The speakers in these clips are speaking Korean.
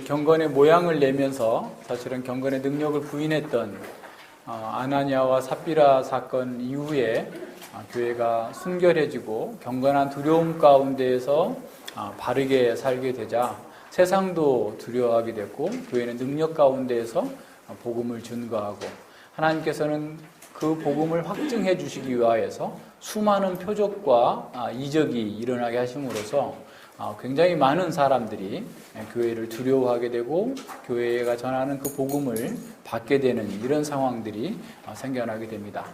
경건의 모양을 내면서 사실은 경건의 능력을 부인했던 아나니아와 삽비라 사건 이후에 교회가 순결해지고 경건한 두려움 가운데에서 바르게 살게 되자 세상도 두려워하게 됐고 교회는 능력 가운데에서 복음을 전가하고 하나님께서는 그 복음을 확증해 주시기 위하여서 수많은 표적과 이적이 일어나게 하심으로써 굉장히 많은 사람들이 교회를 두려워하게 되고 교회가 전하는 그 복음을 받게 되는 이런 상황들이 생겨나게 됩니다.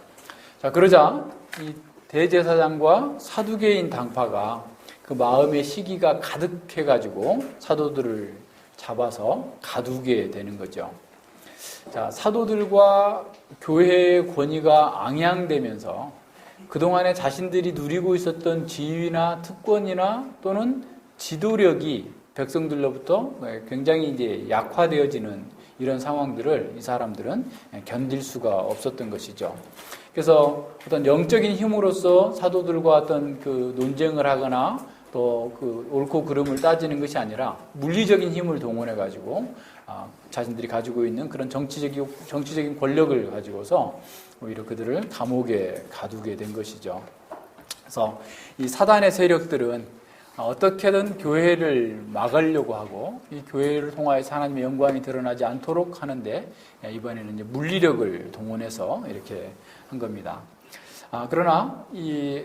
자, 그러자 이 대제사장과 사두개인 당파가 그 마음의 시기가 가득해가지고 사도들을 잡아서 가두게 되는 거죠. 자, 사도들과 교회의 권위가 앙양되면서 그동안에 자신들이 누리고 있었던 지위나 특권이나 또는 지도력이 백성들로부터 굉장히 이제 약화되어지는 이런 상황들을 이 사람들은 견딜 수가 없었던 것이죠. 그래서 어떤 영적인 힘으로서 사도들과 어떤 그 논쟁을 하거나 또 그 옳고 그름을 따지는 것이 아니라 물리적인 힘을 동원해 가지고 자신들이 가지고 있는 그런 정치적인 권력을 가지고서 오히려 그들을 감옥에 가두게 된 것이죠. 그래서 이 사단의 세력들은 어떻게든 교회를 막으려고 하고 이 교회를 통하여서 하나님의 영광이 드러나지 않도록 하는데 이번에는 이제 물리력을 동원해서 이렇게 한 겁니다. 그러나 이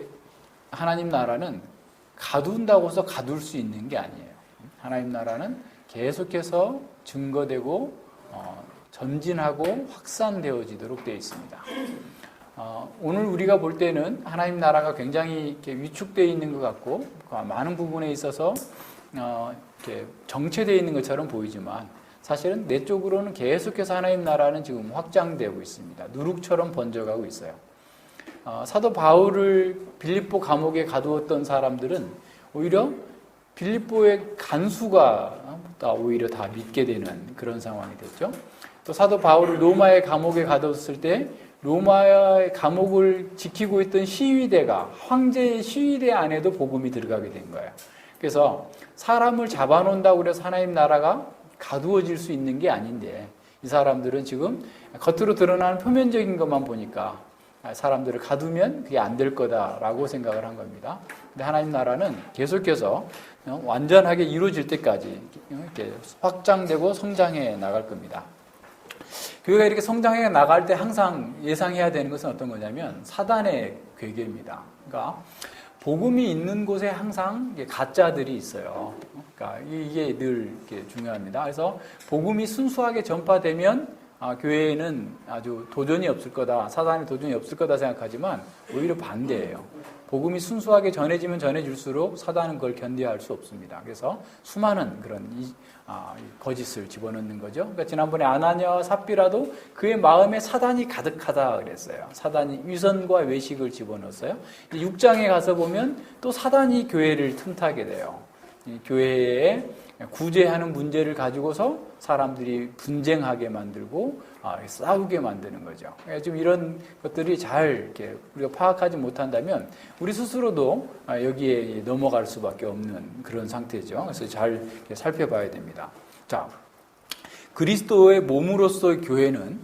하나님 나라는 가둔다고 해서 가둘 수 있는 게 아니에요. 하나님 나라는 계속해서 증거되고 전진하고 확산되어지도록 되어 있습니다. 오늘 우리가 볼 때는 하나님 나라가 굉장히 이렇게 위축되어 있는 것 같고 많은 부분에 있어서 이렇게 정체되어 있는 것처럼 보이지만 사실은 내적으로는 계속해서 하나님 나라는 지금 확장되고 있습니다. 누룩처럼 번져가고 있어요. 사도 바울을 빌립보 감옥에 가두었던 사람들은 오히려 빌립보의 간수가 오히려 다 믿게 되는 그런 상황이 됐죠. 또 사도 바울을 로마의 감옥에 가두었을 때 로마의 감옥을 지키고 있던 시위대가 황제의 시위대 안에도 복음이 들어가게 된 거예요. 그래서 사람을 잡아놓는다고 해서 하나님 나라가 가두어질 수 있는 게 아닌데 이 사람들은 지금 겉으로 드러나는 표면적인 것만 보니까 사람들을 가두면 그게 안 될 거다라고 생각을 한 겁니다. 근데 하나님 나라는 계속해서 완전하게 이루어질 때까지 이렇게 확장되고 성장해 나갈 겁니다. 교회가 이렇게 성장해 나갈 때 항상 예상해야 되는 것은 어떤 거냐면 사단의 괴계입니다. 그러니까 복음이 있는 곳에 항상 가짜들이 있어요. 그러니까 이게 늘 이렇게 중요합니다. 그래서 복음이 순수하게 전파되면 교회에는 아주 도전이 없을 거다, 사단의 도전이 없을 거다 생각하지만 오히려 반대예요. 복음이 순수하게 전해지면 전해질수록 사단은 그걸 견뎌할 수 없습니다. 그래서 수많은 그런 거짓을 집어넣는 거죠. 그러니까 지난번에 아나니아와 삽비라도 그의 마음에 사단이 가득하다 그랬어요. 사단이 위선과 외식을 집어넣었어요. 6장에 가서 보면 또 사단이 교회를 틈타게 돼요. 교회에 구제하는 문제를 가지고서 사람들이 분쟁하게 만들고 싸우게 만드는 거죠. 지금 이런 것들이 잘 이렇게 우리가 파악하지 못한다면 우리 스스로도 여기에 넘어갈 수밖에 없는 그런 상태죠. 그래서 잘 살펴봐야 됩니다. 자, 그리스도의 몸으로서의 교회는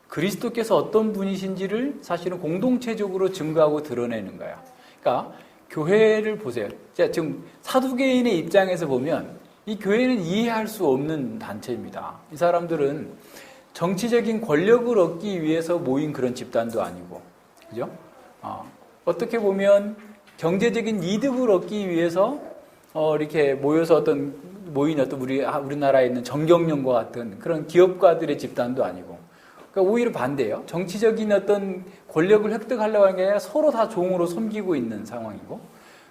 그리스도께서 어떤 분이신지를 사실은 공동체적으로 증거하고 드러내는 거야. 그러니까 교회를 보세요. 자, 지금 사두개인의 입장에서 보면 이 교회는 이해할 수 없는 단체입니다. 이 사람들은 정치적인 권력을 얻기 위해서 모인 그런 집단도 아니고, 그죠? 어떻게 보면 경제적인 이득을 얻기 위해서 이렇게 모인 어떤 우리나라에 있는 정경련과 같은 그런 기업가들의 집단도 아니고, 그러니까 오히려 반대예요. 정치적인 어떤 권력을 획득하려고 하는 게 아니라 서로 다 종으로 섬기고 있는 상황이고,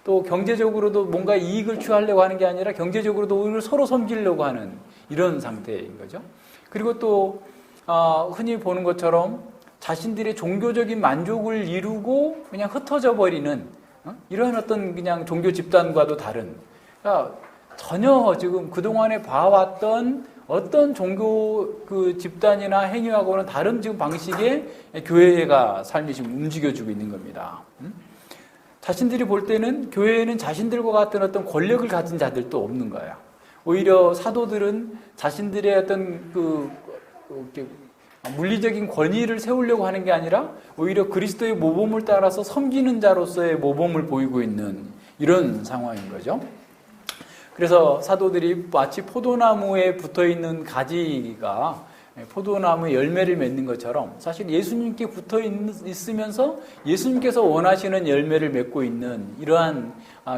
또 경제적으로도 뭔가 이익을 취하려고 하는 게 아니라 경제적으로도 오히려 서로 섬기려고 하는 이런 상태인 거죠. 그리고 또 흔히 보는 것처럼 자신들의 종교적인 만족을 이루고 그냥 흩어져 버리는 이러한 어떤 그냥 종교 집단과도 다른, 그러니까 전혀 지금 그동안에 봐왔던 어떤 종교 그 집단이나 행위하고는 다른 지금 방식의 교회가 삶이 지금 움직여주고 있는 겁니다. 자신들이 볼 때는 교회에는 자신들과 같은 어떤 권력을 가진 자들도 없는 거야. 오히려 사도들은 자신들의 어떤 물리적인 권위를 세우려고 하는 게 아니라 오히려 그리스도의 모범을 따라서 섬기는 자로서의 모범을 보이고 있는 이런 상황인 거죠. 그래서 사도들이 마치 포도나무에 붙어있는 가지가 포도나무에 열매를 맺는 것처럼 사실 예수님께 붙어 있으면서 예수님께서 원하시는 열매를 맺고 있는 이러한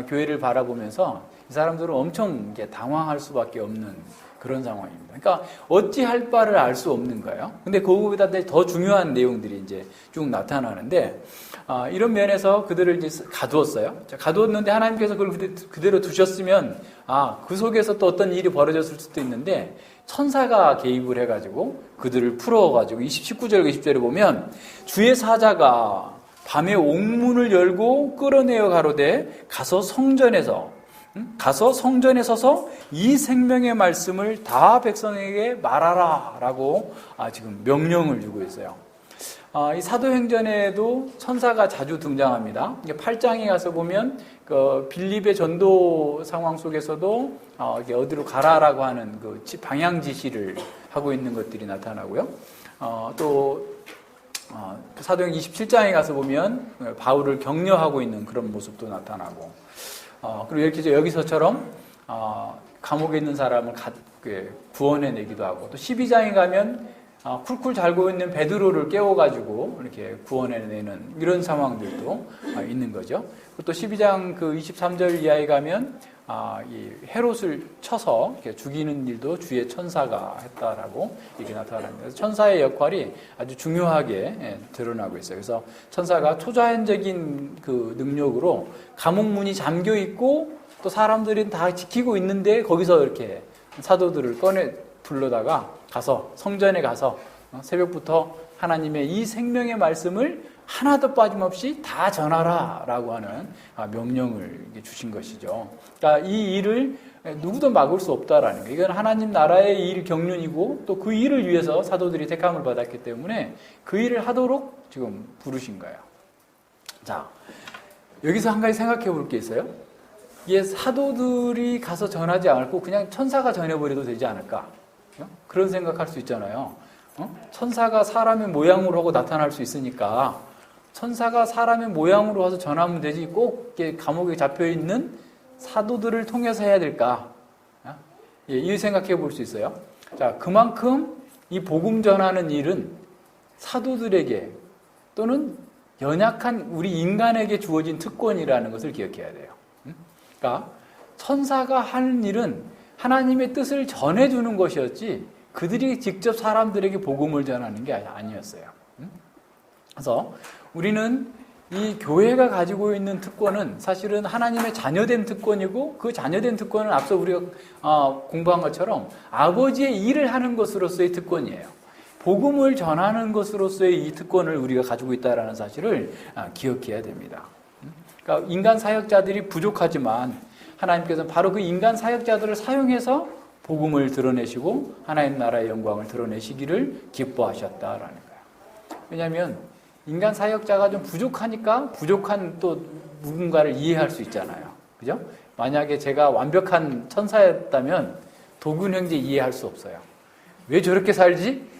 교회를 바라보면서 이 사람들은 엄청 당황할 수밖에 없는 그런 상황입니다. 그러니까 어찌할 바를 알 수 없는 거예요. 근데 그거보다 더 중요한 내용들이 이제 쭉 나타나는데 이런 면에서 그들을 이제 가두었어요. 가두었는데 하나님께서 그걸 그대로 두셨으면 그 속에서 또 어떤 일이 벌어졌을 수도 있는데 천사가 개입을 해가지고 그들을 풀어가지고 19절 20절에 보면 주의 사자가 밤에 옥문을 열고 끌어내어 가로되 가서 성전에 서서 이 생명의 말씀을 다 백성에게 말하라 라고 지금 명령을 주고 있어요. 이 사도행전에도 천사가 자주 등장합니다. 8장에 가서 보면 그 빌립의 전도 상황 속에서도 어디로 가라라고 하는 그 방향 지시를 하고 있는 것들이 나타나고요. 또 사도행 27장에 가서 보면 바울을 격려하고 있는 그런 모습도 나타나고, 그리고 이렇게 여기서처럼 감옥에 있는 사람을 구원해내기도 하고, 또 12장에 가면 쿨쿨 잘고 있는 베드로를 깨워가지고 이렇게 구원해내는 이런 상황들도 있는 거죠. 또 12장 그 23절 이하에 가면 이 헤롯을 쳐서 이렇게 죽이는 일도 주의 천사가 했다라고 이렇게 나타납니다. 그래서 천사의 역할이 아주 중요하게 드러나고 있어요. 그래서 천사가 초자연적인 그 능력으로 감옥 문이 잠겨 있고 또 사람들이 다 지키고 있는데 거기서 이렇게 사도들을 불러다가 가서 성전에 가서 새벽부터 하나님의 이 생명의 말씀을 하나도 빠짐없이 다 전하라 라고 하는 명령을 주신 것이죠. 그러니까 이 일을 누구도 막을 수 없다라는 거예요. 이건 하나님 나라의 일 경륜이고 또 그 일을 위해서 사도들이 택함을 받았기 때문에 그 일을 하도록 지금 부르신 거예요. 자, 여기서 한 가지 생각해 볼 게 있어요. 이게 사도들이 가서 전하지 않고 그냥 천사가 전해버려도 되지 않을까? 그런 생각할 수 있잖아요. 천사가 사람의 모양으로 하고 나타날 수 있으니까 천사가 사람의 모양으로 와서 전하면 되지 꼭 감옥에 잡혀있는 사도들을 통해서 해야 될까? 이 생각해 볼 수 있어요. 자, 그만큼 이 복음 전하는 일은 사도들에게 또는 연약한 우리 인간에게 주어진 특권이라는 것을 기억해야 돼요. 그러니까 천사가 하는 일은 하나님의 뜻을 전해주는 것이었지 그들이 직접 사람들에게 복음을 전하는 게 아니었어요. 그래서 우리는 이 교회가 가지고 있는 특권은 사실은 하나님의 자녀된 특권이고 그 자녀된 특권은 앞서 우리가 공부한 것처럼 아버지의 일을 하는 것으로서의 특권이에요. 복음을 전하는 것으로서의 이 특권을 우리가 가지고 있다는 사실을 기억해야 됩니다. 그러니까 인간 사역자들이 부족하지만 하나님께서는 바로 그 인간 사역자들을 사용해서 복음을 드러내시고 하나님 나라의 영광을 드러내시기를 기뻐하셨다라는 거예요. 왜냐하면 인간 사역자가 좀 부족하니까 부족한 또 누군가를 이해할 수 있잖아요. 그죠? 만약에 제가 완벽한 천사였다면 도균 형제 이해할 수 없어요. 왜 저렇게 살지?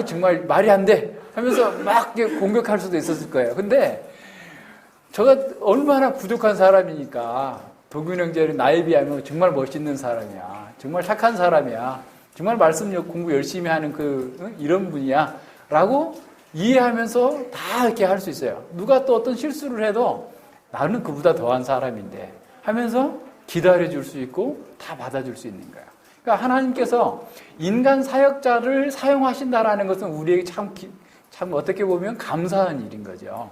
정말 말이 안 돼! 하면서 막 공격할 수도 있었을 거예요. 근데 저가 얼마나 부족한 사람이니까 도균 형제는 나에 비하면 정말 멋있는 사람이야. 정말 착한 사람이야. 정말 말씀 공부 열심히 하는 이런 분이야. 라고 이해하면서 다 이렇게 할 수 있어요. 누가 또 어떤 실수를 해도 나는 그보다 더한 사람인데 하면서 기다려줄 수 있고 다 받아줄 수 있는 거예요. 그러니까 하나님께서 인간 사역자를 사용하신다라는 것은 우리에게 참 어떻게 보면 감사한 일인 거죠.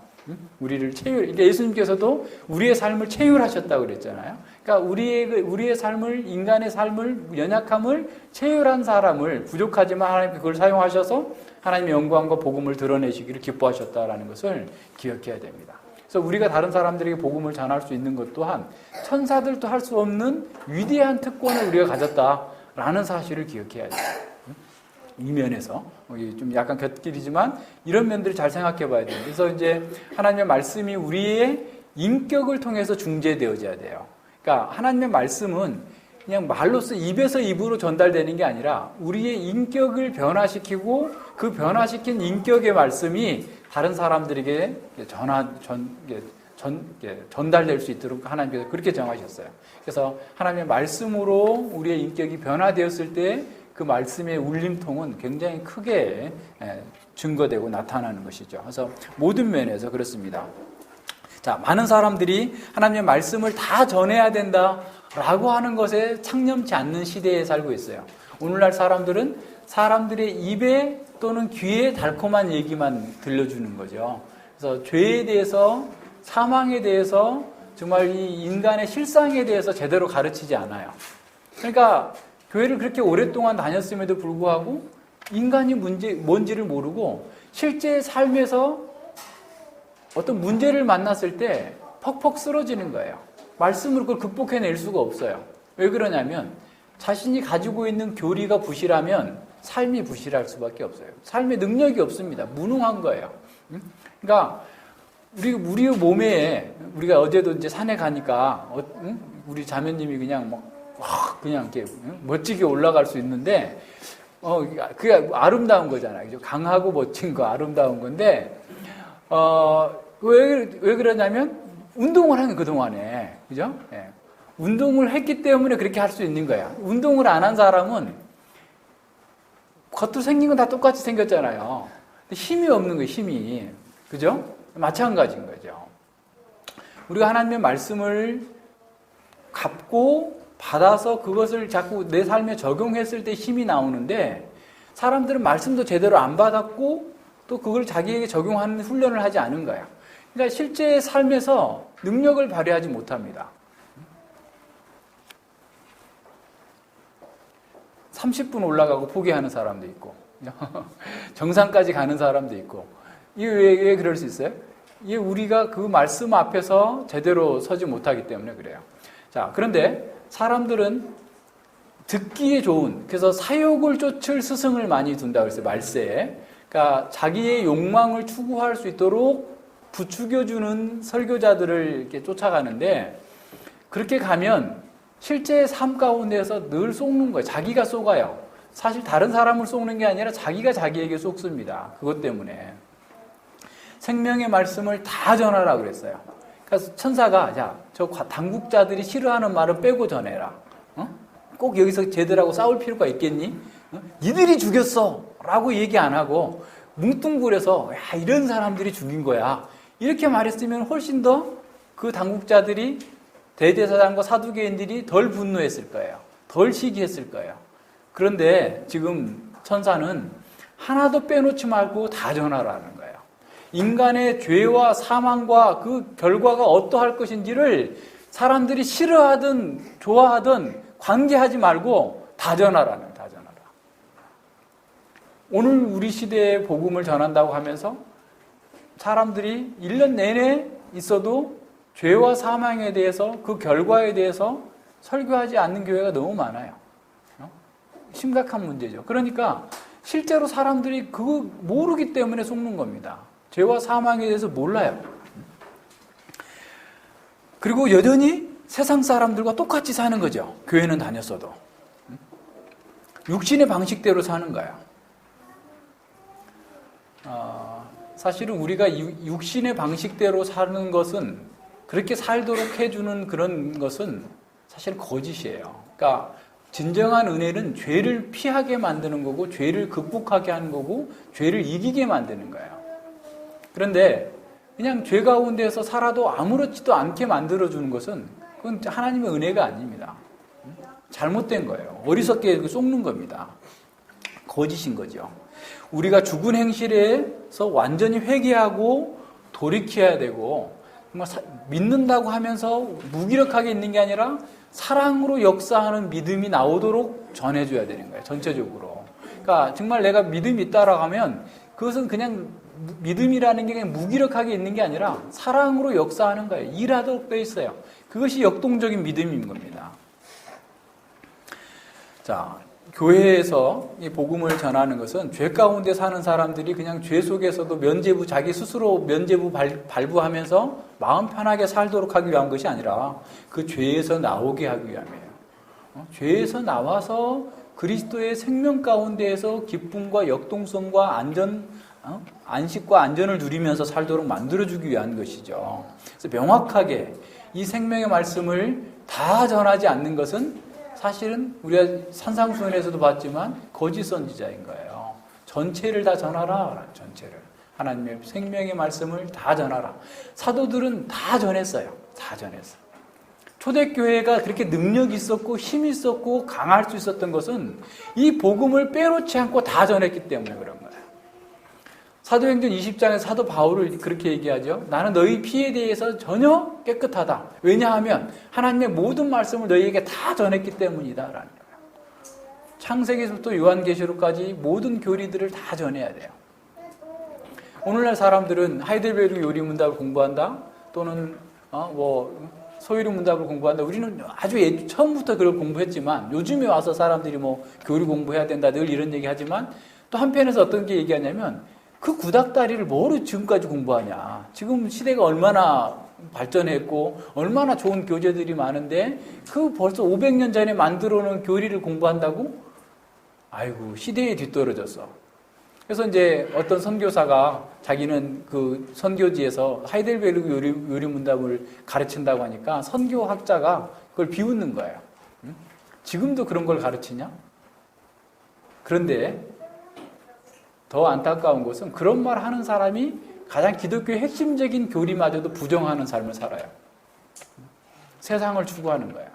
우리를 그러니까 예수님께서도 우리의 삶을 체휼하셨다고 그랬잖아요. 그러니까 우리의 삶을, 인간의 삶을, 연약함을 체휼한 사람을 부족하지만 하나님께 그걸 사용하셔서 하나님의 영광과 복음을 드러내시기를 기뻐하셨다라는 것을 기억해야 됩니다. 그래서 우리가 다른 사람들에게 복음을 전할 수 있는 것 또한 천사들도 할 수 없는 위대한 특권을 우리가 가졌다라는 사실을 기억해야 돼요. 이 면에서 좀 약간 곁길이지만 이런 면들을 잘 생각해 봐야 돼요. 그래서 이제 하나님의 말씀이 우리의 인격을 통해서 중재되어져야 돼요. 그러니까 하나님의 말씀은 그냥 말로써 입에서 입으로 전달되는 게 아니라 우리의 인격을 변화시키고 그 변화시킨 인격의 말씀이 다른 사람들에게 전달될 수 있도록 하나님께서 그렇게 정하셨어요. 그래서 하나님의 말씀으로 우리의 인격이 변화되었을 때 그 말씀의 울림통은 굉장히 크게 증거되고 나타나는 것이죠. 그래서 모든 면에서 그렇습니다. 자, 많은 사람들이 하나님의 말씀을 다 전해야 된다라고 하는 것에 창념치 않는 시대에 살고 있어요. 오늘날 사람들은 사람들의 입에 또는 귀에 달콤한 얘기만 들려주는 거죠. 그래서 죄에 대해서, 사망에 대해서, 정말 이 인간의 실상에 대해서 제대로 가르치지 않아요. 그러니까 교회를 그렇게 오랫동안 다녔음에도 불구하고 인간이 뭔지를 모르고 실제 삶에서 어떤 문제를 만났을 때 퍽퍽 쓰러지는 거예요. 말씀으로 그걸 극복해낼 수가 없어요. 왜 그러냐면 자신이 가지고 있는 교리가 부실하면 삶이 부실할 수밖에 없어요. 삶의 능력이 없습니다. 무능한 거예요. 그러니까 우리 몸에 우리가 어제도 이제 산에 가니까 우리 자매님이 그냥 이렇게 멋지게 올라갈 수 있는데 그게 아름다운 거잖아요. 강하고 멋진 거, 아름다운 건데 왜 그러냐면 운동을 하는 그동안에 그죠? 예. 운동을 했기 때문에 그렇게 할 수 있는 거야. 운동을 안 한 사람은 겉으로 생긴 건 다 똑같이 생겼잖아요. 힘이 없는 거예요. 힘이. 그죠? 마찬가지인 거죠. 우리가 하나님의 말씀을 갖고 받아서 그것을 자꾸 내 삶에 적용했을 때 힘이 나오는데 사람들은 말씀도 제대로 안 받았고 또 그걸 자기에게 적용하는 훈련을 하지 않은 거야. 그러니까 실제 삶에서 능력을 발휘하지 못합니다. 30분 올라가고 포기하는 사람도 있고 정상까지 가는 사람도 있고 이게 왜 그럴 수 있어요? 이게 우리가 그 말씀 앞에서 제대로 서지 못하기 때문에 그래요. 자, 그런데 사람들은 듣기에 좋은, 그래서 사욕을 쫓을 스승을 많이 둔다고 했어요. 말세에. 그러니까 자기의 욕망을 추구할 수 있도록 부추겨주는 설교자들을 이렇게 쫓아가는데 그렇게 가면 실제 삶 가운데서 늘 속는 거예요. 자기가 속아요. 사실 다른 사람을 속는 게 아니라 자기가 자기에게 속습니다. 그것 때문에. 생명의 말씀을 다 전하라고 그랬어요. 그래서 천사가 저 당국자들이 싫어하는 말은 빼고 전해라. 꼭 여기서 쟤들하고 싸울 필요가 있겠니? 니들이 죽였어 라고 얘기 안 하고 뭉뚱그려서 이런 사람들이 죽인 거야. 이렇게 말했으면 훨씬 더 그 당국자들이 대제사장과 사두개인들이 덜 분노했을 거예요. 덜 시기했을 거예요. 그런데 지금 천사는 하나도 빼놓지 말고 다 전하라는 거예요. 인간의 죄와 사망과 그 결과가 어떠할 것인지를 사람들이 싫어하든 좋아하든 관계하지 말고 다 전하라는, 다 전하라. 오늘 우리 시대에 복음을 전한다고 하면서 사람들이 1년 내내 있어도 죄와 사망에 대해서 그 결과에 대해서 설교하지 않는 교회가 너무 많아요. 심각한 문제죠. 그러니까 실제로 사람들이 그거 모르기 때문에 속는 겁니다. 죄와 사망에 대해서 몰라요. 그리고 여전히 세상 사람들과 똑같이 사는 거죠. 교회는 다녔어도. 육신의 방식대로 사는 거야. 사실은 우리가 육신의 방식대로 사는 것은 그렇게 살도록 해주는 그런 것은 사실 거짓이에요. 그러니까 진정한 은혜는 죄를 피하게 만드는 거고 죄를 극복하게 하는 거고 죄를 이기게 만드는 거예요. 그런데 그냥 죄 가운데서 살아도 아무렇지도 않게 만들어주는 것은 그건 하나님의 은혜가 아닙니다. 잘못된 거예요. 어리석게 속는 겁니다. 거짓인 거죠. 우리가 죽은 행실에서 완전히 회개하고 돌이켜야 되고 믿는다고 하면서 무기력하게 있는 게 아니라 사랑으로 역사하는 믿음이 나오도록 전해줘야 되는 거예요. 전체적으로. 그러니까 정말 내가 믿음이 있다라고 하면 그것은 그냥 믿음이라는 게 그냥 무기력하게 있는 게 아니라 사랑으로 역사하는 거예요. 일하도록 되어 있어요. 그것이 역동적인 믿음인 겁니다. 자, 교회에서 이 복음을 전하는 것은 죄 가운데 사는 사람들이 그냥 죄 속에서도 자기 스스로 면죄부 발부하면서 마음 편하게 살도록 하기 위한 것이 아니라 그 죄에서 나오게 하기 위함이에요. 죄에서 나와서 그리스도의 생명 가운데에서 기쁨과 역동성과 안식과 안전을 누리면서 살도록 만들어주기 위한 것이죠. 그래서 명확하게 이 생명의 말씀을 다 전하지 않는 것은 사실은 우리가 산상수훈에서도 봤지만 거짓 선지자인 거예요. 전체를 다 전하라. 전체를. 하나님의 생명의 말씀을 다 전하라. 사도들은 다 전했어요. 다 전했어요. 초대교회가 그렇게 능력이 있었고 힘이 있었고 강할 수 있었던 것은 이 복음을 빼놓지 않고 다 전했기 때문에 그런 거예요. 사도행전 20장에 사도 바울을 그렇게 얘기하죠. 나는 너희 피에 대해서 전혀 깨끗하다. 왜냐하면 하나님의 모든 말씀을 너희에게 다 전했기 때문이다 라는 거예요. 창세기부터 요한계시록까지 모든 교리들을 다 전해야 돼요. 오늘날 사람들은 하이델베르크 요리문답을 공부한다 또는 소유리 문답을 공부한다. 우리는 아주 처음부터 그걸 공부했지만 요즘에 와서 사람들이 교리 공부해야 된다 늘 이런 얘기 하지만 또 한편에서 어떤 게 얘기하냐면 그 구닥다리를 뭐로 지금까지 공부하냐. 지금 시대가 얼마나 발전했고 얼마나 좋은 교재들이 많은데 그 벌써 500년 전에 만들어 놓은 교리를 공부한다고? 아이고 시대에 뒤떨어졌어. 그래서 이제 어떤 선교사가 자기는 그 선교지에서 하이델베르크 요리 문답을 가르친다고 하니까 선교학자가 그걸 비웃는 거예요. 지금도 그런 걸 가르치냐? 그런데 더 안타까운 것은 그런 말 하는 사람이 가장 기독교의 핵심적인 교리마저도 부정하는 삶을 살아요. 세상을 추구하는 거예요.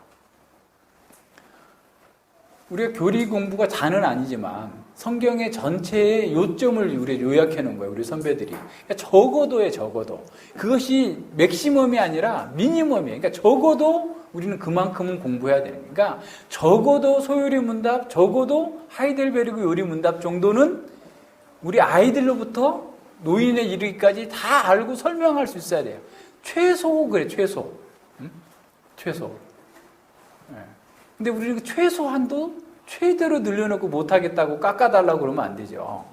우리가 교리 공부가 다는 아니지만 성경의 전체의 요점을 우리가 요약해 놓은 거예요. 우리 선배들이. 그러니까 적어도. 그것이 맥시멈이 아니라 미니멈이에요. 그러니까 적어도 우리는 그만큼은 공부해야 되는 거예요. 그러니까 적어도 소요리 문답, 적어도 하이델베르크 요리 문답 정도는 우리 아이들로부터 노인에 이르기까지 다 알고 설명할 수 있어야 돼요. 최소 그래, 최소. 최소. 네. 근데 우리는 그 최소한도 최대로 늘려놓고 못하겠다고 깎아달라고 그러면 안 되죠.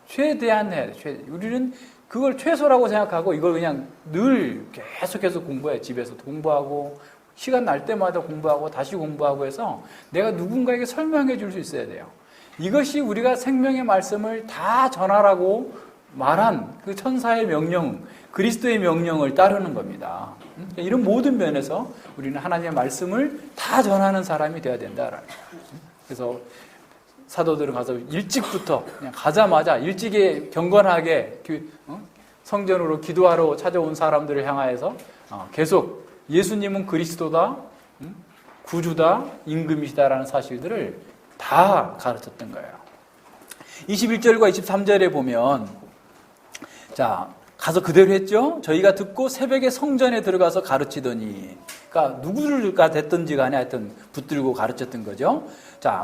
최대한 해야 돼. 우리는 그걸 최소라고 생각하고 이걸 그냥 늘 계속해서 공부해. 집에서도 공부하고 시간 날 때마다 공부하고 다시 공부하고 해서 내가 누군가에게 설명해 줄 수 있어야 돼요. 이것이 우리가 생명의 말씀을 다 전하라고 말한 그 천사의 명령, 그리스도의 명령을 따르는 겁니다. 이런 모든 면에서 우리는 하나님의 말씀을 다 전하는 사람이 되어야 된다라는 거예요. 그래서 사도들은 가서 일찍부터 그냥 가자마자 일찍에 경건하게 성전으로 기도하러 찾아온 사람들을 향하여서 계속 예수님은 그리스도다, 구주다, 임금이시다라는 사실들을 다 가르쳤던 거예요. 21절과 23절에 보면 가서 그대로 했죠. 저희가 듣고 새벽에 성전에 들어가서 가르치더니, 그러니까 누구가 됐든지 간에 하여튼 붙들고 가르쳤던 거죠.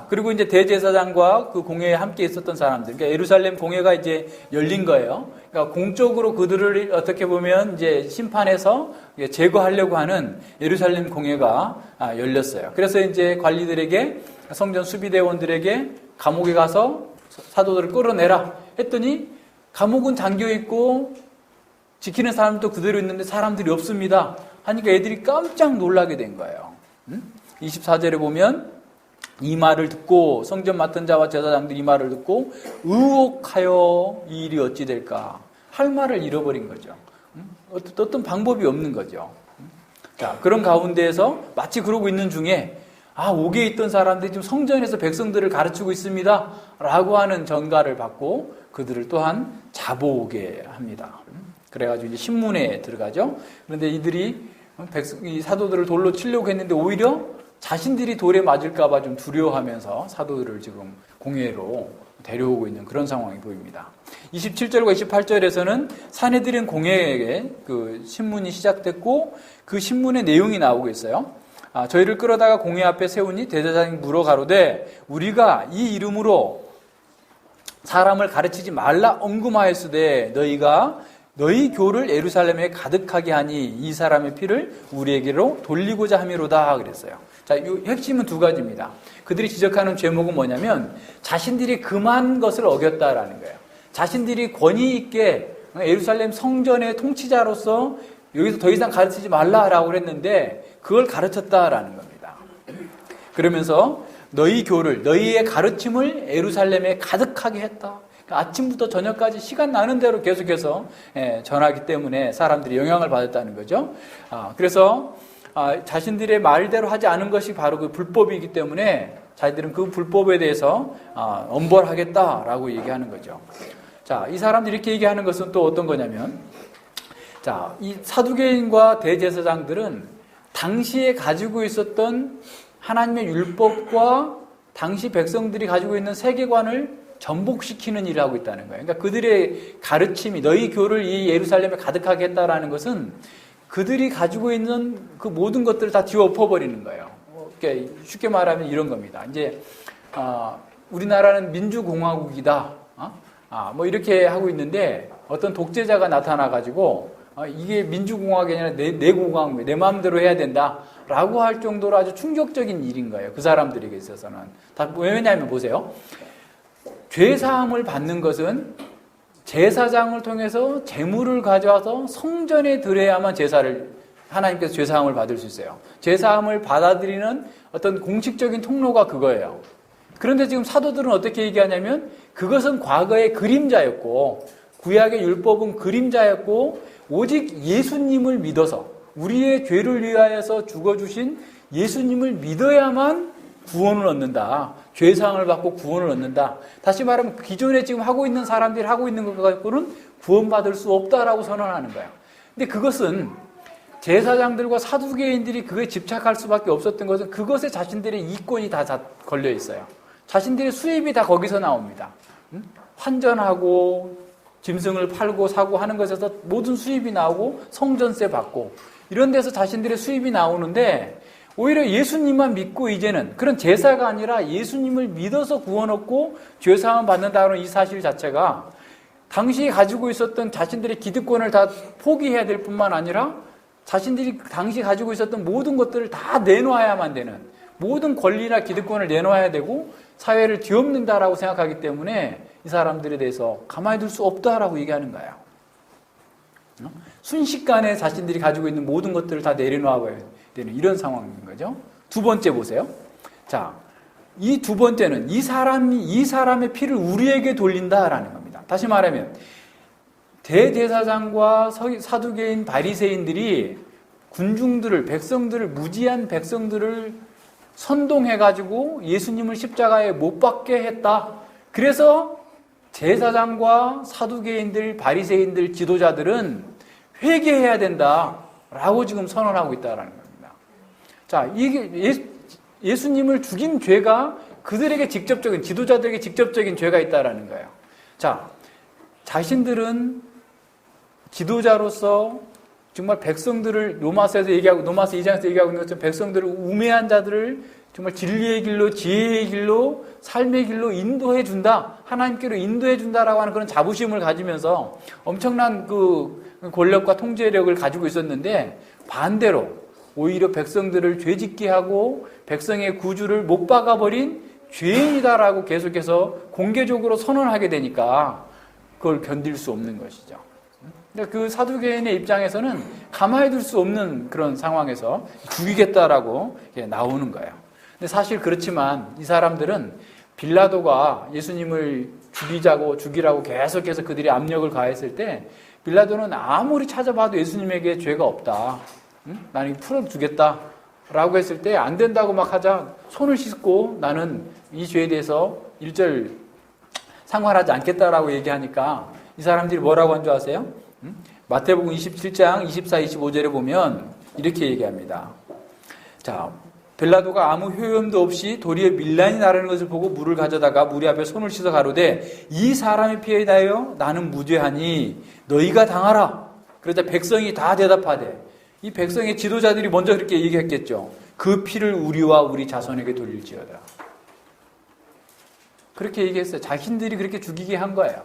그리고 이제 대제사장과 그 공회에 함께 있었던 사람들, 그러니까 예루살렘 공회가 이제 열린 거예요. 그러니까 공적으로 그들을 어떻게 보면 이제 심판해서 제거하려고 하는 예루살렘 공회가 열렸어요. 그래서 이제 관리들에게, 성전 수비대원들에게 감옥에 가서 사도들을 끌어내라 했더니 감옥은 잠겨 있고 지키는 사람도 그대로 있는데 사람들이 없습니다 하니까 애들이 깜짝 놀라게 된 거예요. 24절에 보면 이 말을 듣고 성전 맡은 자와 제사장들이 이 말을 듣고 의혹하여 이 일이 어찌 될까 할 말을 잃어버린 거죠. 어떤 방법이 없는 거죠. 그런 가운데에서 마치 그러고 있는 중에 옥에 있던 사람들이 지금 성전에서 백성들을 가르치고 있습니다 라고 하는 전가를 받고 그들을 또한 잡아오게 합니다. 그래가지고 이제 신문에 들어가죠. 그런데 이들이 이 사도들을 돌로 치려고 했는데 오히려 자신들이 돌에 맞을까봐 좀 두려워하면서 사도들을 지금 공회로 데려오고 있는 그런 상황이 보입니다. 27절과 28절에서는 사내들인 공회에 그 신문이 시작됐고 그 신문의 내용이 나오고 있어요. 저희를 끌어다가 공회 앞에 세우니 대제사장이 물어 가로되 우리가 이 이름으로 사람을 가르치지 말라 엄금하였으되 너희가 너희 교를 예루살렘에 가득하게 하니 이 사람의 피를 우리에게로 돌리고자 함이로다 그랬어요. 이 핵심은 두 가지입니다. 그들이 지적하는 죄목은 뭐냐면 자신들이 금한 것을 어겼다라는 거예요. 자신들이 권위 있게 예루살렘 성전의 통치자로서 여기서 더 이상 가르치지 말라라고 했는데 그걸 가르쳤다라는 겁니다. 그러면서 너희 교를, 너희의 가르침을 예루살렘에 가득하게 했다. 그러니까 아침부터 저녁까지 시간 나는 대로 계속해서 전하기 때문에 사람들이 영향을 받았다는 거죠. 그래서 자신들의 말대로 하지 않은 것이 바로 그 불법이기 때문에 자기들은 그 불법에 대해서 엄벌하겠다라고 얘기하는 거죠. 자, 이 사람들이 이렇게 얘기하는 것은 또 어떤 거냐면, 자, 이 사두개인과 대제사장들은 당시에 가지고 있었던 하나님의 율법과 당시 백성들이 가지고 있는 세계관을 전복시키는 일을 하고 있다는 거예요. 그러니까 그들의 가르침이 너희 교를 이 예루살렘에 가득하게 했다라는 것은 그들이 가지고 있는 그 모든 것들을 다 뒤엎어버리는 거예요. 그러니까 쉽게 말하면 이런 겁니다. 이제 우리나라는 민주공화국이다. 뭐 이렇게 하고 있는데 어떤 독재자가 나타나가지고 이게 민주공화국이 아니라 내 공화국, 내 마음대로 해야 된다라고 할 정도로 아주 충격적인 일인 거예요. 그 사람들에게 있어서는. 왜냐하면 보세요. 죄사함을 받는 것은 제사장을 통해서 제물을 가져와서 성전에 드려야만 하나님께서 죄사함을 받을 수 있어요. 죄사함을 받아들이는 어떤 공식적인 통로가 그거예요. 그런데 지금 사도들은 어떻게 얘기하냐면 그것은 과거의 그림자였고 구약의 율법은 그림자였고 오직 예수님을 믿어서 우리의 죄를 위하여서 죽어주신 예수님을 믿어야만 구원을 얻는다. 죄사함을 받고 구원을 얻는다. 다시 말하면 기존에 지금 하고 있는 사람들이 하고 있는 것 갖고는 구원받을 수 없다라고 선언하는 거예요. 근데 그것은 제사장들과 사두개인들이 그거에 집착할 수밖에 없었던 것은 그것에 자신들의 이권이 다 걸려 있어요. 자신들의 수입이 다 거기서 나옵니다. 환전하고 짐승을 팔고 사고 하는 것에서 모든 수입이 나오고 성전세 받고 이런 데서 자신들의 수입이 나오는데 오히려 예수님만 믿고 이제는 그런 제사가 아니라 예수님을 믿어서 구원 얻고 죄사함 받는다는 이 사실 자체가 당시 가지고 있었던 자신들의 기득권을 다 포기해야 될 뿐만 아니라 자신들이 당시 가지고 있었던 모든 것들을 다 내놓아야만 되는 모든 권리나 기득권을 내놓아야 되고 사회를 뒤엎는다라고 생각하기 때문에 이 사람들에 대해서 가만히 둘 수 없다라고 얘기하는 거예요. 순식간에 자신들이 가지고 있는 모든 것들을 다 내려놓아야 되는 이런 상황인 거죠. 두 번째 보세요. 자, 이 두 번째는 이 사람의 피를 우리에게 돌린다라는 겁니다. 다시 말하면 대제사장과 사두개인 바리새인들이 군중들을 무지한 백성들을 선동해가지고 예수님을 십자가에 못 박게 했다. 그래서 제사장과 사두개인들, 바리새인들, 지도자들은 회개해야 된다라고 지금 선언하고 있다는 겁니다. 자, 이게 예수님을 죽인 죄가 그들에게 지도자들에게 직접적인 죄가 있다라는 거예요. 자, 자신들은 지도자로서 정말 백성들을 로마서 2장에서 얘기하고 있는 것처럼 백성들을 우매한 자들을 정말 진리의 길로, 지혜의 길로, 삶의 길로 인도해 준다. 하나님께로 인도해 준다라고 하는 그런 자부심을 가지면서 엄청난 그 권력과 통제력을 가지고 있었는데 반대로 오히려 백성들을 죄짓게 하고 백성의 구주를 못 박아버린 죄인이다라고 계속해서 공개적으로 선언하게 되니까 그걸 견딜 수 없는 것이죠. 그 사두개인의 입장에서는 가만히 둘 수 없는 그런 상황에서 죽이겠다라고 나오는 거예요. 근데 사실 그렇지만 이 사람들은 빌라도가 예수님을 죽이라고 계속해서 그들이 압력을 가했을 때 빌라도는 아무리 찾아봐도 예수님에게 죄가 없다. 나는 풀어주겠다. 라고 했을 때 안 된다고 막 하자 손을 씻고 나는 이 죄에 대해서 일절 상관하지 않겠다라고 얘기하니까 이 사람들이 뭐라고 한 줄 아세요? 마태복음 27장 24, 25절에 보면 이렇게 얘기합니다. 자, 빌라도가 아무 효용도 없이 도리어 밀란이 나르는 것을 보고 물을 가져다가 무리 앞에 손을 씻어 가로되 이 사람의 피에 대하여 나는 무죄하니 너희가 당하라. 그러자 백성이 다 대답하되 이 백성의 지도자들이 먼저 그렇게 얘기했겠죠. 그 피를 우리와 우리 자손에게 돌릴지어다. 그렇게 얘기했어요. 자신들이 그렇게 죽이게 한 거예요.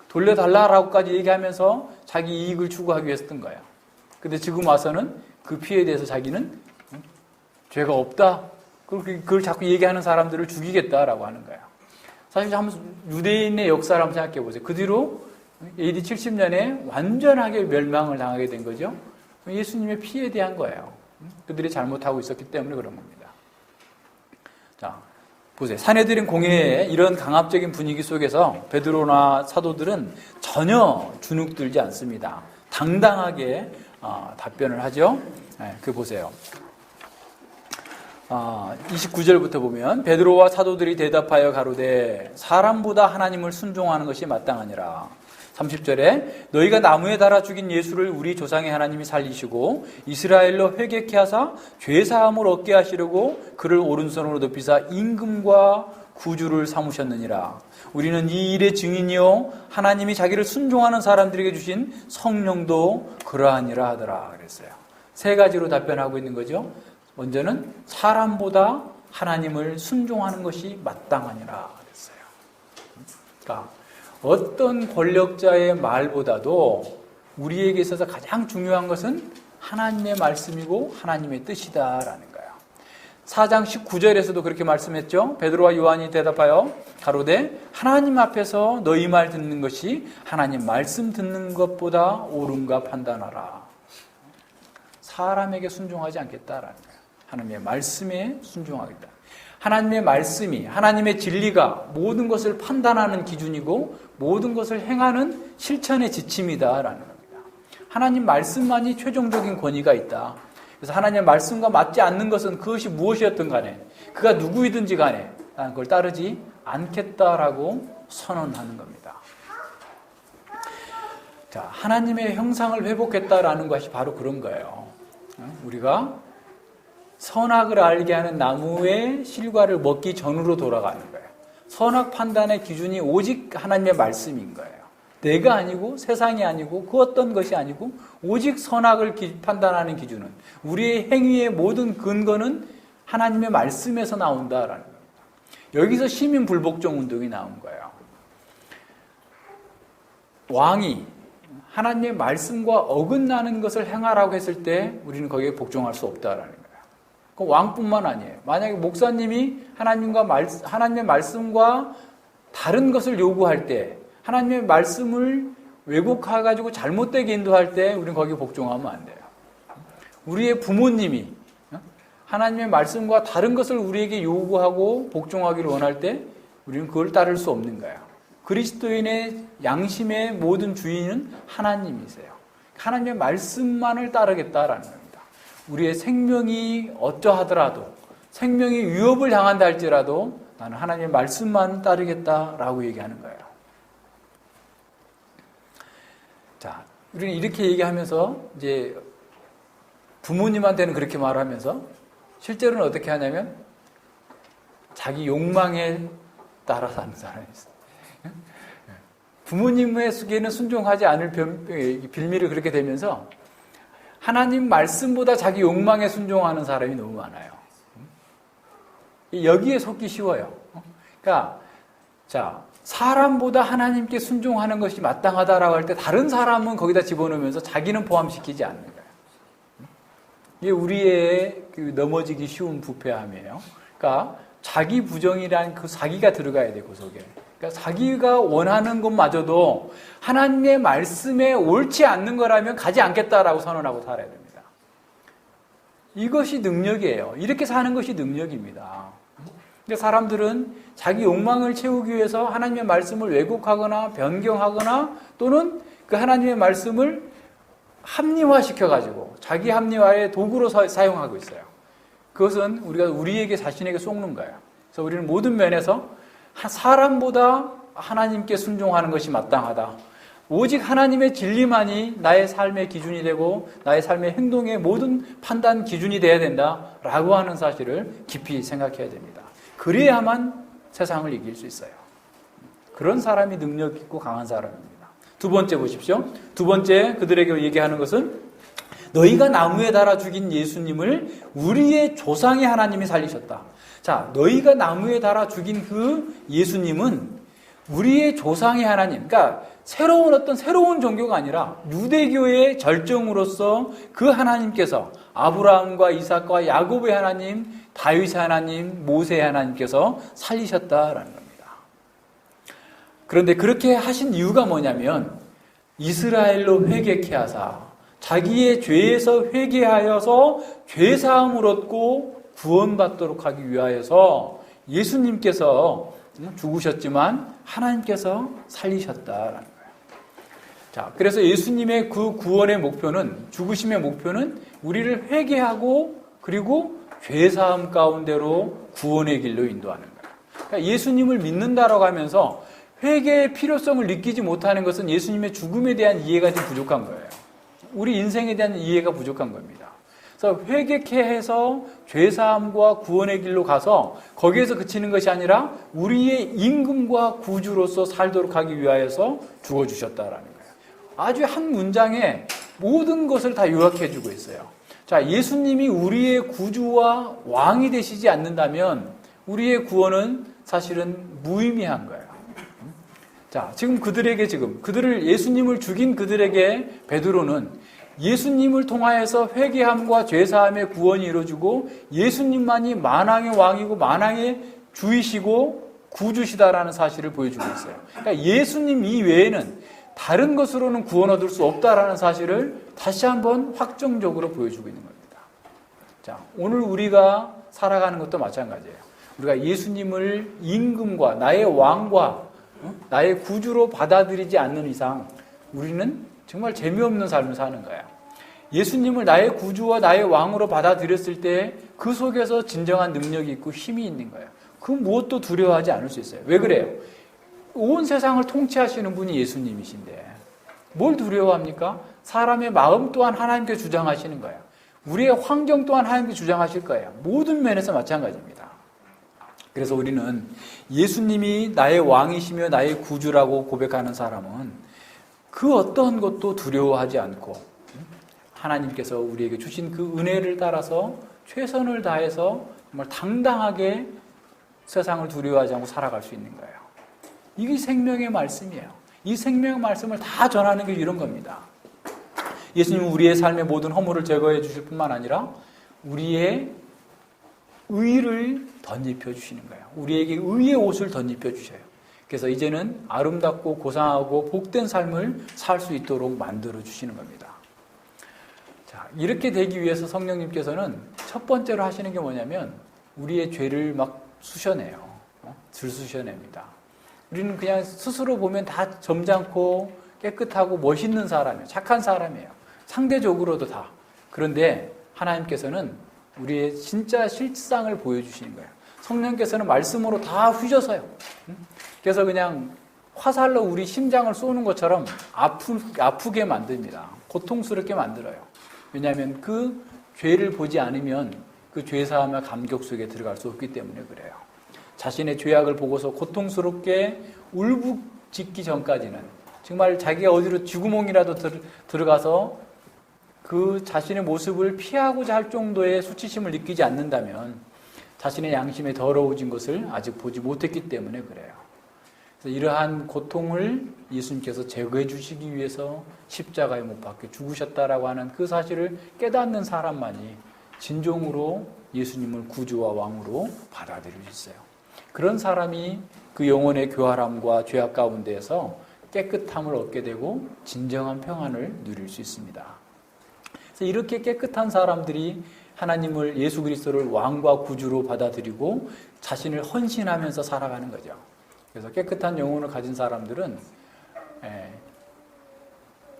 돌려달라라고까지 얘기하면서 자기 이익을 추구하기 위해서 했던 거예요. 근데 지금 와서는 그 피에 대해서 자기는 죄가 없다. 그걸 자꾸 얘기하는 사람들을 죽이겠다라고 하는 거예요. 사실 한번 유대인의 역사를 한번 생각해 보세요. 그 뒤로 AD 70년에 완전하게 멸망을 당하게 된 거죠. 예수님의 피에 대한 거예요. 그들이 잘못하고 있었기 때문에 그런 겁니다. 자, 보세요. 사내들인 공회의 이런 강압적인 분위기 속에서 베드로나 사도들은 전혀 주눅들지 않습니다. 당당하게 답변을 하죠. 네, 그 보세요. 29절부터 보면 베드로와 사도들이 대답하여 가로되 사람보다 하나님을 순종하는 것이 마땅하니라. 30절에 너희가 나무에 달아 죽인 예수를 우리 조상의 하나님이 살리시고 이스라엘로 회개케 하사 죄사함을 얻게 하시려고 그를 오른손으로 높이사 임금과 구주를 삼으셨느니라. 우리는 이 일의 증인이요 하나님이 자기를 순종하는 사람들에게 주신 성령도 그러하니라 하더라 그랬어요. 세 가지로 답변하고 있는 거죠. 먼저는 사람보다 하나님을 순종하는 것이 마땅하니라 그랬어요. 그러니까 어떤 권력자의 말보다도 우리에게 있어서 가장 중요한 것은 하나님의 말씀이고 하나님의 뜻이다라는 거예요. 4장 19절에서도 그렇게 말씀했죠. 베드로와 요한이 대답하여 가로되 하나님 앞에서 너희 말 듣는 것이 하나님 말씀 듣는 것보다 옳은가 판단하라. 사람에게 순종하지 않겠다라는 거예요. 하나님의 말씀에 순종하겠다. 하나님의 말씀이, 하나님의 진리가 모든 것을 판단하는 기준이고 모든 것을 행하는 실천의 지침이다라는 겁니다. 하나님 말씀만이 최종적인 권위가 있다. 그래서 하나님의 말씀과 맞지 않는 것은 그것이 무엇이었든 간에 그가 누구이든지 간에 나는 그걸 따르지 않겠다라고 선언하는 겁니다. 자, 하나님의 형상을 회복했다라는 것이 바로 그런 거예요. 우리가 선악을 알게 하는 나무의 실과를 먹기 전으로 돌아가는 거예요. 선악 판단의 기준이 오직 하나님의 말씀인 거예요. 내가 아니고 세상이 아니고 그 어떤 것이 아니고 오직 선악을 판단하는 기준은 우리의 행위의 모든 근거는 하나님의 말씀에서 나온다라는 겁니다. 여기서 시민 불복종 운동이 나온 거예요. 왕이 하나님의 말씀과 어긋나는 것을 행하라고 했을 때 우리는 거기에 복종할 수 없다라는 거예요. 그 왕뿐만 아니에요. 만약에 목사님이 하나님의 말씀과 다른 것을 요구할 때, 하나님의 말씀을 왜곡해가지고 잘못되게 인도할 때 우리는 거기에 복종하면 안 돼요. 우리의 부모님이 하나님의 말씀과 다른 것을 우리에게 요구하고 복종하기를 원할 때 우리는 그걸 따를 수 없는 거예요. 그리스도인의 양심의 모든 주인은 하나님이세요. 하나님의 말씀만을 따르겠다라는 겁니다. 우리의 생명이 어떠하더라도 생명이 위협을 당한다 할지라도 나는 하나님의 말씀만 따르겠다라고 얘기하는 거예요. 자, 우리는 이렇게 얘기하면서 이제 부모님한테는 그렇게 말하면서 실제로는 어떻게 하냐면 자기 욕망에 따라 사는 사람이 있어요. 부모님의 수계는 순종하지 않을 빌미를 그렇게 되면서 하나님 말씀보다 자기 욕망에 순종하는 사람이 너무 많아요. 여기에 속기 쉬워요. 그러니까 자, 사람보다 하나님께 순종하는 것이 마땅하다라고 할 때 다른 사람은 거기다 집어넣으면서 자기는 포함시키지 않는 거예요. 이게 우리의 넘어지기 쉬운 부패함이에요. 그러니까 자기 부정이란 그 자기가 들어가야 돼, 그 속에. 그러니까 자기가 원하는 것마저도 하나님의 말씀에 옳지 않는 거라면 가지 않겠다라고 선언하고 살아야 됩니다. 이것이 능력이에요. 이렇게 사는 것이 능력입니다. 근데 사람들은 자기 욕망을 채우기 위해서 하나님의 말씀을 왜곡하거나 변경하거나 또는 그 하나님의 말씀을 합리화시켜가지고 자기 합리화의 도구로 사용하고 있어요. 그것은 우리에게 자신에게 속는 거예요. 그래서 우리는 모든 면에서 사람보다 하나님께 순종하는 것이 마땅하다. 오직 하나님의 진리만이 나의 삶의 기준이 되고 나의 삶의 행동의 모든 판단 기준이 되어야 된다라고 하는 사실을 깊이 생각해야 됩니다. 그래야만 세상을 이길 수 있어요. 그런 사람이 능력 있고 강한 사람입니다. 두 번째 보십시오. 두 번째 그들에게 얘기하는 것은 너희가 나무에 달아 죽인 예수님을 우리의 조상의 하나님이 살리셨다. 자, 너희가 나무에 달아 죽인 그 예수님은 우리의 조상의 하나님, 그러니까 새로운 종교가 아니라 유대교의 절정으로서 그 하나님께서 아브라함과 이삭과 야곱의 하나님, 다윗의 하나님, 모세의 하나님께서 살리셨다라는 겁니다. 그런데 그렇게 하신 이유가 뭐냐면 이스라엘로 회개케 하사 자기의 죄에서 회개하여서 죄사함을 얻고 구원받도록 하기 위하여서 예수님께서 죽으셨지만 하나님께서 살리셨다라는 거예요. 자, 그래서 예수님의 그 구원의 목표는, 죽으심의 목표는 우리를 회개하고 그리고 죄사함 가운데로 구원의 길로 인도하는 거예요. 그러니까 예수님을 믿는다라고 하면서 회개의 필요성을 느끼지 못하는 것은 예수님의 죽음에 대한 이해가 좀 부족한 거예요. 우리 인생에 대한 이해가 부족한 겁니다. 그래서 회개케 해서 죄사함과 구원의 길로 가서 거기에서 그치는 것이 아니라 우리의 임금과 구주로서 살도록 하기 위하여서 죽어주셨다라는 거예요. 아주 한 문장에 모든 것을 다 요약해 주고 있어요. 자, 예수님이 우리의 구주와 왕이 되시지 않는다면 우리의 구원은 사실은 무의미한 거예요. 자, 지금 그들을 예수님을 죽인 그들에게 베드로는 예수님을 통하여서 회개함과 죄사함의 구원이 이루어지고 예수님만이 만왕의 왕이고 만왕의 주이시고 구주시다라는 사실을 보여주고 있어요. 그러니까 예수님 이외에는 다른 것으로는 구원 얻을 수 없다라는 사실을 다시 한번 확정적으로 보여주고 있는 겁니다. 자, 오늘 우리가 살아가는 것도 마찬가지예요. 우리가 예수님을 임금과 나의 왕과 나의 구주로 받아들이지 않는 이상 우리는 정말 재미없는 삶을 사는 거예요. 예수님을 나의 구주와 나의 왕으로 받아들였을 때 그 속에서 진정한 능력이 있고 힘이 있는 거예요. 그 무엇도 두려워하지 않을 수 있어요. 왜 그래요? 온 세상을 통치하시는 분이 예수님이신데 뭘 두려워합니까? 사람의 마음 또한 하나님께 주장하시는 거예요. 우리의 환경 또한 하나님께 주장하실 거예요. 모든 면에서 마찬가지입니다. 그래서 우리는 예수님이 나의 왕이시며 나의 구주라고 고백하는 사람은 그 어떤 것도 두려워하지 않고 하나님께서 우리에게 주신 그 은혜를 따라서 최선을 다해서 정말 당당하게 세상을 두려워하지 않고 살아갈 수 있는 거예요. 이게 생명의 말씀이에요. 이 생명의 말씀을 다 전하는 게 이런 겁니다. 예수님은 우리의 삶의 모든 허물을 제거해 주실 뿐만 아니라 우리의 의를 덧입혀 주시는 거예요. 우리에게 의의 옷을 덧입혀 주셔요. 그래서 이제는 아름답고 고상하고 복된 삶을 살 수 있도록 만들어 주시는 겁니다. 자, 이렇게 되기 위해서 성령님께서는 첫 번째로 하시는 게 뭐냐면 우리의 죄를 막 쑤셔내요. 들쑤셔냅니다. 우리는 그냥 스스로 보면 다 점잖고 깨끗하고 멋있는 사람이에요. 착한 사람이에요. 상대적으로도 다. 그런데 하나님께서는 우리의 진짜 실상을 보여주시는 거예요. 성령께서는 말씀으로 다 휘저어요. 그래서 그냥 화살로 우리 심장을 쏘는 것처럼 아프게 만듭니다. 고통스럽게 만들어요. 왜냐하면 그 죄를 보지 않으면 그 죄사함의 감격 속에 들어갈 수 없기 때문에 그래요. 자신의 죄악을 보고서 고통스럽게 울부짖기 전까지는 정말 자기가 어디로 쥐구멍이라도 들어가서 그 자신의 모습을 피하고자 할 정도의 수치심을 느끼지 않는다면 자신의 양심에 더러워진 것을 아직 보지 못했기 때문에 그래요. 그래서 이러한 고통을 예수님께서 제거해 주시기 위해서 십자가에 못 박혀 죽으셨다라고 하는 그 사실을 깨닫는 사람만이 진정으로 예수님을 구주와 왕으로 받아들일 수 있어요. 그런 사람이 그 영혼의 교활함과 죄악 가운데에서 깨끗함을 얻게 되고 진정한 평안을 누릴 수 있습니다. 그래서 이렇게 깨끗한 사람들이 하나님을 예수 그리스도를 왕과 구주로 받아들이고 자신을 헌신하면서 살아가는 거죠. 그래서 깨끗한 영혼을 가진 사람들은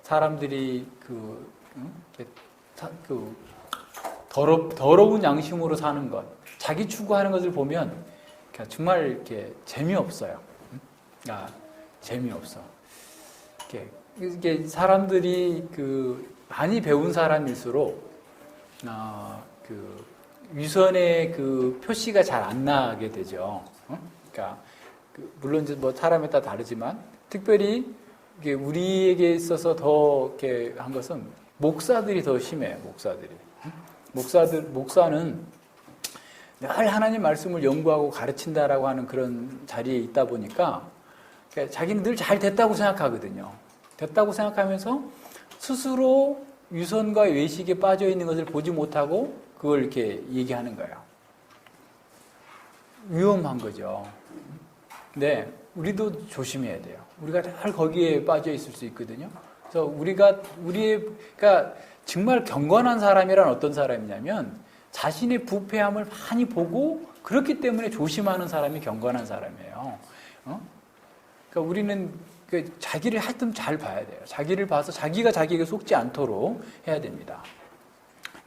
사람들이 더러운 양심으로 사는 것, 자기 추구하는 것을 보면 정말 이렇게 재미없어요. 재미없어. 이게 사람들이 많이 배운 사람일수록 위선의 표시가 잘 안 나게 되죠. 그러니까 물론 이제 뭐 사람에 따라 다르지만 특별히 이게 우리에게 있어서 더 이렇게 한 것은 목사들이 더 심해요. 목사는 늘 하나님 말씀을 연구하고 가르친다라고 하는 그런 자리에 있다 보니까 그러니까 자기는 늘 잘 됐다고 생각하거든요. 됐다고 생각하면서 스스로 위선과 외식에 빠져 있는 것을 보지 못하고 그걸 이렇게 얘기하는 거예요. 위험한 거죠. 근데 우리도 조심해야 돼요. 우리가 늘 거기에 빠져 있을 수 있거든요. 그래서 그러니까 정말 경건한 사람이란 어떤 사람이냐면 자신의 부패함을 많이 보고 그렇기 때문에 조심하는 사람이 경건한 사람이에요. 그러니까 우리는 자기를 하여튼 잘 봐야 돼요. 자기를 봐서 자기가 자기에게 속지 않도록 해야 됩니다.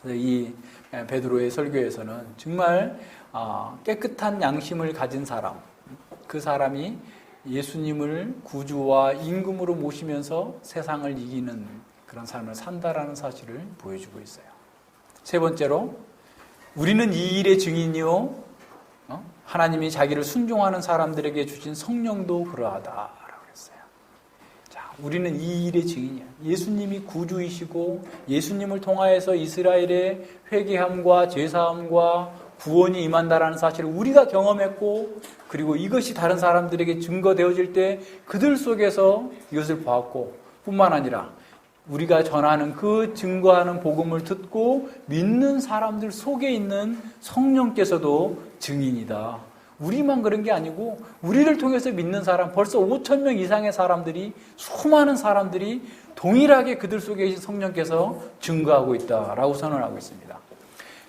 그래서 이 베드로의 설교에서는 정말 깨끗한 양심을 가진 사람, 그 사람이 예수님을 구주와 임금으로 모시면서 세상을 이기는 그런 삶을 산다라는 사실을 보여주고 있어요. 세 번째로, 우리는 이 일의 증인이요, 하나님이 자기를 순종하는 사람들에게 주신 성령도 그러하다라고 했어요. 자, 우리는 이 일의 증인이야. 예수님이 구주이시고 예수님을 통하여서 이스라엘의 회개함과 죄사함과 구원이 임한다라는 사실을 우리가 경험했고, 그리고 이것이 다른 사람들에게 증거되어질 때 그들 속에서 이것을 보았고, 뿐만 아니라 우리가 전하는 그 증거하는 복음을 듣고 믿는 사람들 속에 있는 성령께서도 증인이다. 우리만 그런 게 아니고 우리를 통해서 믿는 사람, 벌써 5,000명 이상의 사람들이, 수많은 사람들이 동일하게 그들 속에 계신 성령께서 증거하고 있다라고 선언하고 있습니다.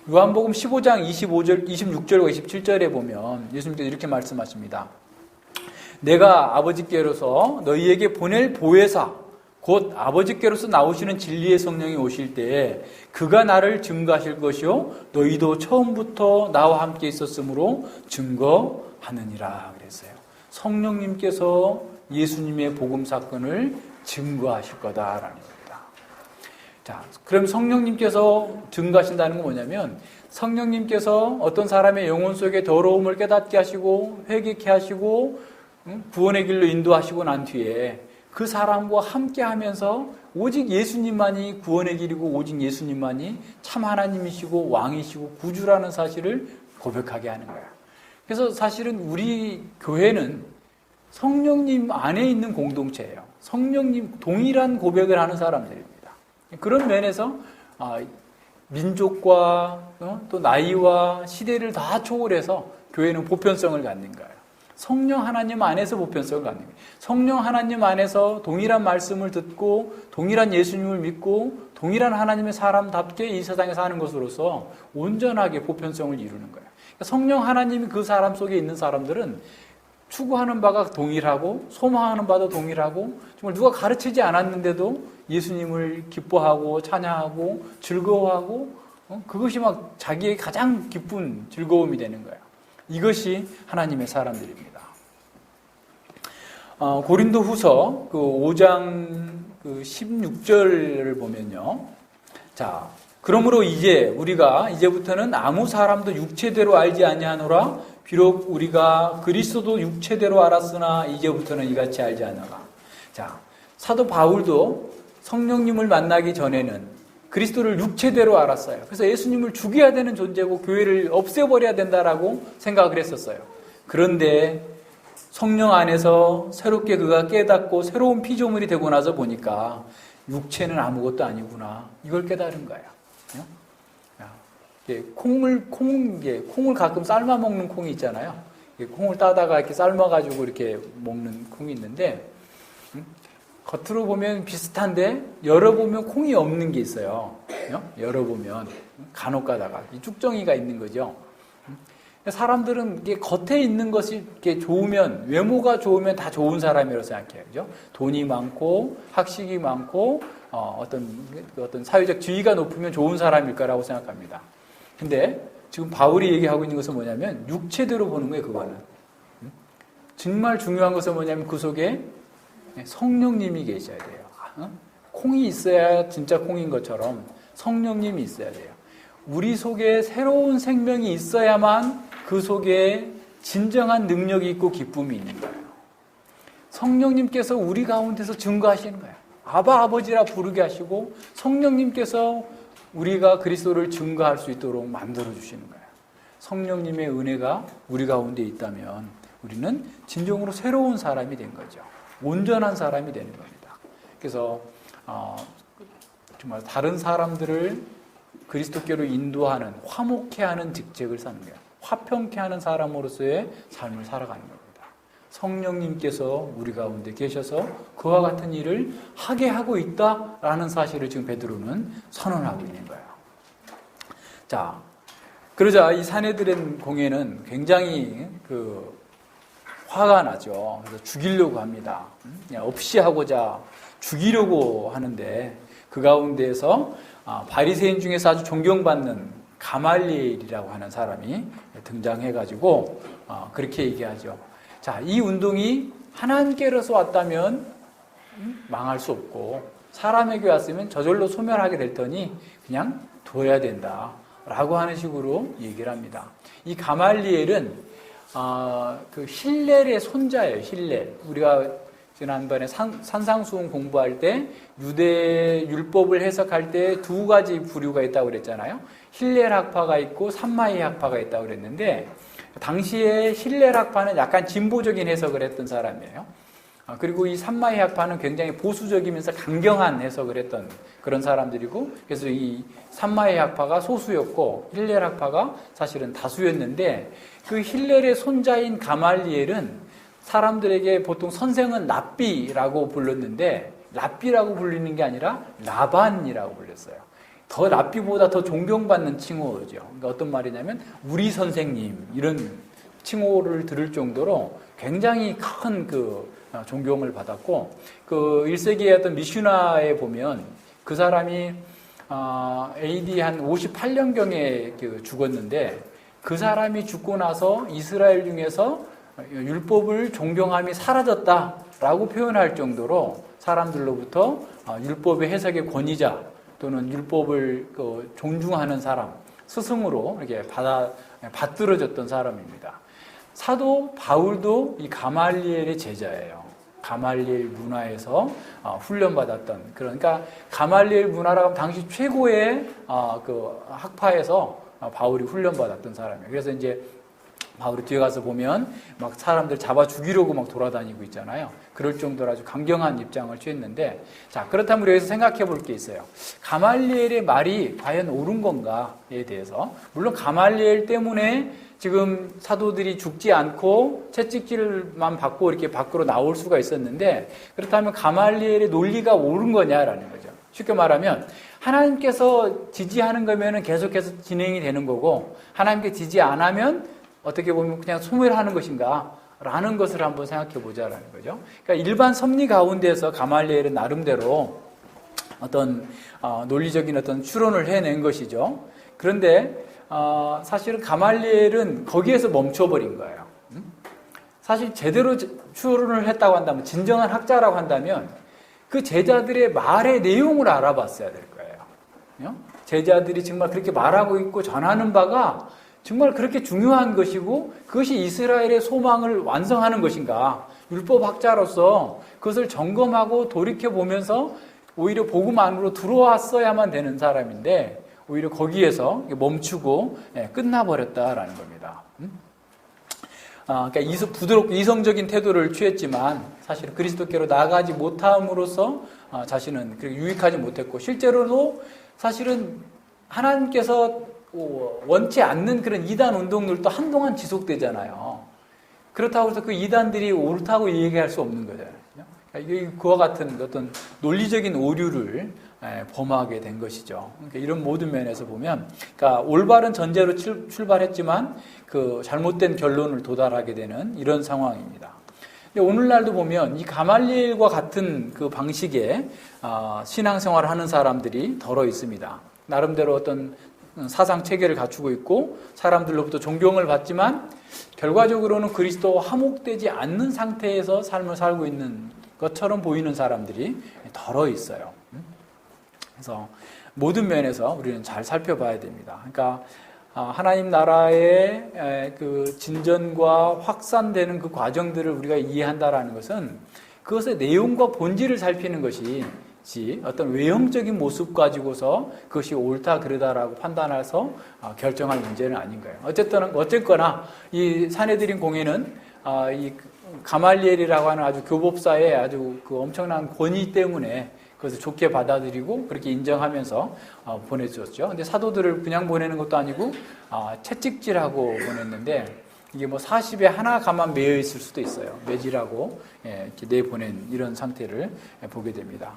요한복음 15장 26절과 27절에 보면 예수님께서 이렇게 말씀하십니다. 내가 아버지께로서 너희에게 보낼 보혜사, 곧 아버지께로서 나오시는 진리의 성령이 오실 때에 그가 나를 증거하실 것이요 너희도 처음부터 나와 함께 있었으므로 증거하느니라 그랬어요. 성령님께서 예수님의 복음 사건을 증거하실 거다라는 겁니다. 자, 그럼 성령님께서 증거하신다는 건 뭐냐면, 성령님께서 어떤 사람의 영혼 속에 더러움을 깨닫게 하시고 회개케 하시고 구원의 길로 인도하시고 난 뒤에 그 사람과 함께 하면서 오직 예수님만이 구원의 길이고 오직 예수님만이 참 하나님이시고 왕이시고 구주라는 사실을 고백하게 하는 거야. 그래서 사실은 우리 교회는 성령님 안에 있는 공동체예요. 성령님 동일한 고백을 하는 사람들입니다. 그런 면에서 민족과 또 나이와 시대를 다 초월해서 교회는 보편성을 갖는 거예요. 성령 하나님 안에서 보편성을 갖는 거예요. 성령 하나님 안에서 동일한 말씀을 듣고 동일한 예수님을 믿고 동일한 하나님의 사람답게 이 세상에 사는 것으로서 온전하게 보편성을 이루는 거예요. 그러니까 성령 하나님이 그 사람 속에 있는 사람들은 추구하는 바가 동일하고 소망하는 바도 동일하고 정말 누가 가르치지 않았는데도 예수님을 기뻐하고 찬양하고 즐거워하고 그것이 막 자기의 가장 기쁜 즐거움이 되는 거예요. 이것이 하나님의 사람들입니다. 고린도 후서 5장 16절을 보면요. 자, 그러므로 우리가 이제부터는 아무 사람도 육체대로 알지 아니하노라. 비록 우리가 그리스도도 육체대로 알았으나 이제부터는 이같이 알지 않아라. 자, 사도 바울도 성령님을 만나기 전에는 그리스도를 육체대로 알았어요. 그래서 예수님을 죽여야 되는 존재고 교회를 없애버려야 된다라고 생각을 했었어요. 그런데 성령 안에서 새롭게 그가 깨닫고 새로운 피조물이 되고 나서 보니까 육체는 아무것도 아니구나. 이걸 깨달은 거예요. 콩을 가끔 삶아 먹는 콩이 있잖아요. 콩을 따다가 이렇게 삶아가지고 이렇게 먹는 콩이 있는데, 겉으로 보면 비슷한데, 열어보면 콩이 없는 게 있어요. 열어보면, 간혹 가다가, 쭉정이가 있는 거죠. 사람들은 이게 겉에 있는 것이 이렇게 좋으면, 외모가 좋으면 다 좋은 사람이라고 생각해요. 그죠? 돈이 많고, 학식이 많고, 어떤 사회적 지위가 높으면 좋은 사람일까라고 생각합니다. 근데 지금 바울이 얘기하고 있는 것은 뭐냐면 육체대로 보는 거예요. 그거는 정말 중요한 것은 뭐냐면 그 속에 성령님이 계셔야 돼요. 콩이 있어야 진짜 콩인 것처럼 성령님이 있어야 돼요. 우리 속에 새로운 생명이 있어야만 그 속에 진정한 능력이 있고 기쁨이 있는 거예요. 성령님께서 우리 가운데서 증거하시는 거예요. 아버지라 부르게 하시고 성령님께서 우리가 그리스도를 증거할 수 있도록 만들어주시는 거예요. 성령님의 은혜가 우리 가운데 있다면 우리는 진정으로 새로운 사람이 된 거죠. 온전한 사람이 되는 겁니다. 그래서 정말 다른 사람들을 그리스도께로 인도하는, 화목케 하는 직책을 사는 거예요. 화평케 하는 사람으로서의 삶을 살아가는 겁니다. 성령님께서 우리 가운데 계셔서 그와 같은 일을 하게 하고 있다라는 사실을 지금 베드로는 선언하고 있는 거예요. 자, 그러자 이 사내들의 공예는 굉장히 화가 나죠. 그래서 죽이려고 합니다. 그냥 없이 하고자 죽이려고 하는데 그 가운데에서 바리새인 중에서 아주 존경받는 가말리엘이라고 하는 사람이 등장해가지고 그렇게 얘기하죠. 자, 이 운동이 하나님께로서 왔다면 망할 수 없고 사람에게 왔으면 저절로 소멸하게 될 테니 그냥 둬야 된다 라고 하는 식으로 얘기를 합니다. 이 가말리엘은 그 힐렐의 손자예요. 힐렐. 우리가 지난번에 산상수훈 공부할 때 유대 율법을 해석할 때 두 가지 부류가 있다고 그랬잖아요. 힐렐 학파가 있고 산마이 학파가 있다고 그랬는데 당시에 힐렐 학파는 약간 진보적인 해석을 했던 사람이에요. 그리고 이 산마이 학파는 굉장히 보수적이면서 강경한 해석을 했던 그런 사람들이고, 그래서 이 산마이 학파가 소수였고 힐렐 학파가 사실은 다수였는데, 그 힐렐의 손자인 가말리엘은 사람들에게 보통 선생은 랍비라고 불렀는데 랍비라고 불리는 게 아니라 라반이라고 불렸어요. 더 랍비보다 더 존경받는 칭호죠. 그러니까 어떤 말이냐면 우리 선생님 이런 칭호를 들을 정도로 굉장히 큰 존경을 받았고, 그 1세기의 어떤 미슈나에 보면 그 사람이 AD 한 58년경에 죽었는데, 그 사람이 죽고 나서 이스라엘 중에서 율법을 존경함이 사라졌다라고 표현할 정도로 사람들로부터 율법의 해석의 권위자 또는 율법을 존중하는 사람, 스승으로 이렇게 받들어졌던 사람입니다. 사도 바울도 이 가말리엘의 제자예요. 가말리엘 문화에서 훈련받았던, 그러니까 가말리엘 문화라고 하면 당시 최고의 학파에서 바울이 훈련받았던 사람이에요. 그래서 이제 바울이 뒤에 가서 보면 막 사람들 잡아 죽이려고 막 돌아다니고 있잖아요. 그럴 정도로 아주 강경한 입장을 취했는데, 자, 그렇다면 우리 여기서 생각해 볼 게 있어요. 가말리엘의 말이 과연 옳은 건가에 대해서. 물론 가말리엘 때문에 지금 사도들이 죽지 않고 채찍질만 받고 이렇게 밖으로 나올 수가 있었는데, 그렇다면 가말리엘의 논리가 옳은 거냐라는 거죠. 쉽게 말하면 하나님께서 지지하는 거면은 계속해서 진행이 되는 거고, 하나님께 지지 안 하면 어떻게 보면 그냥 소멸하는 것인가 라는 것을 한번 생각해 보자라는 거죠. 그러니까 일반 섭리 가운데서 가말리엘은 나름대로 어떤 논리적인 어떤 추론을 해낸 것이죠. 그런데 사실은 가말리엘은 거기에서 멈춰버린 거예요. 사실 제대로 추론을 했다고 한다면, 진정한 학자라고 한다면 그 제자들의 말의 내용을 알아봤어야 될 거예요. 제자들이 정말 그렇게 말하고 있고 전하는 바가 정말 그렇게 중요한 것이고 그것이 이스라엘의 소망을 완성하는 것인가, 율법학자로서 그것을 점검하고 돌이켜보면서 오히려 복음 안으로 들어왔어야만 되는 사람인데 오히려 거기에서 멈추고 끝나버렸다라는 겁니다. 그러니까 부드럽고 이성적인 태도를 취했지만 사실 그리스도께로 나아가지 못함으로써 자신은 그렇게 유익하지 못했고, 실제로도 사실은 하나님께서 원치 않는 그런 이단 운동들도 한동안 지속되잖아요. 그렇다고 해서 그 이단들이 옳다고 얘기할 수 없는 거잖아요. 그러니까 그와 같은 어떤 논리적인 오류를 범하게 된 것이죠. 그러니까 이런 모든 면에서 보면, 그러니까 올바른 전제로 출발했지만 그 잘못된 결론을 도달하게 되는 이런 상황입니다. 오늘날도 보면 이 가말리엘과 같은 그 방식의 신앙생활을 하는 사람들이 덜어 있습니다. 나름대로 어떤 사상 체계를 갖추고 있고 사람들로부터 존경을 받지만 결과적으로는 그리스도와 화목되지 않는 상태에서 삶을 살고 있는 것처럼 보이는 사람들이 덜어 있어요. 그래서 모든 면에서 우리는 잘 살펴봐야 됩니다. 그러니까 하나님 나라의 그 진전과 확산되는 그 과정들을 우리가 이해한다라는 것은 그것의 내용과 본질을 살피는 것이 어떤 외형적인 모습 가지고서 그것이 옳다 그르다라고 판단해서 결정할 문제는 아닌 거예요. 어쨌거나 이 사내들인 공예는 이 가말리엘이라고 하는 아주 교법사의 아주 그 엄청난 권위 때문에 그것을 좋게 받아들이고 그렇게 인정하면서 보내줬죠. 근데 사도들을 그냥 보내는 것도 아니고 채찍질하고 보냈는데, 이게 뭐 40에 하나 가만 매여 있을 수도 있어요. 매질하고 이렇게 내보낸 이런 상태를 보게 됩니다.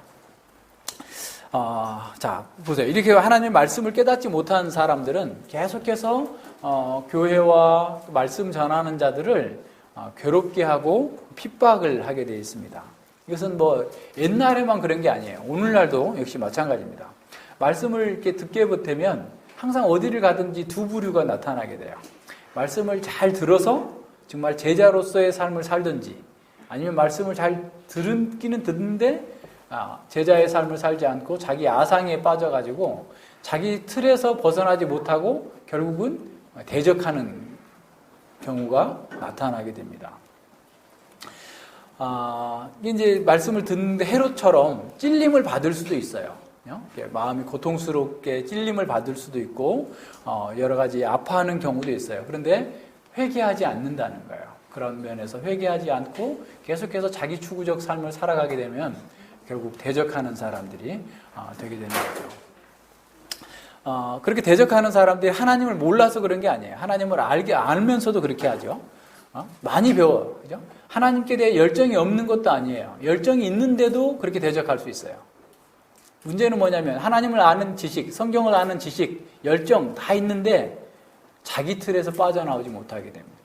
자, 보세요. 이렇게 하나님의 말씀을 깨닫지 못한 사람들은 계속해서 교회와 말씀 전하는 자들을 괴롭게 하고 핍박을 하게 되어 있습니다. 이것은 뭐 옛날에만 그런 게 아니에요. 오늘날도 역시 마찬가지입니다. 말씀을 이렇게 듣게 보태면 항상 어디를 가든지 두 부류가 나타나게 돼요. 말씀을 잘 들어서 정말 제자로서의 삶을 살든지, 아니면 말씀을 잘 듣기는 듣는데 제자의 삶을 살지 않고 자기 아상에 빠져가지고 자기 틀에서 벗어나지 못하고 결국은 대적하는 경우가 나타나게 됩니다. 이제 말씀을 듣는데 헤롯처럼 찔림을 받을 수도 있어요. 마음이 고통스럽게 찔림을 받을 수도 있고 여러 가지 아파하는 경우도 있어요. 그런데 회개하지 않는다는 거예요. 그런 면에서 회개하지 않고 계속해서 자기 추구적 삶을 살아가게 되면 결국 대적하는 사람들이 되게 되는 거죠. 그렇게 대적하는 사람들이 하나님을 몰라서 그런 게 아니에요. 하나님을 알면서도 그렇게 하죠. 많이 배워요. 그죠? 하나님께 대해 열정이 없는 것도 아니에요. 열정이 있는데도 그렇게 대적할 수 있어요. 문제는 뭐냐면 하나님을 아는 지식, 성경을 아는 지식, 열정 다 있는데 자기 틀에서 빠져나오지 못하게 됩니다.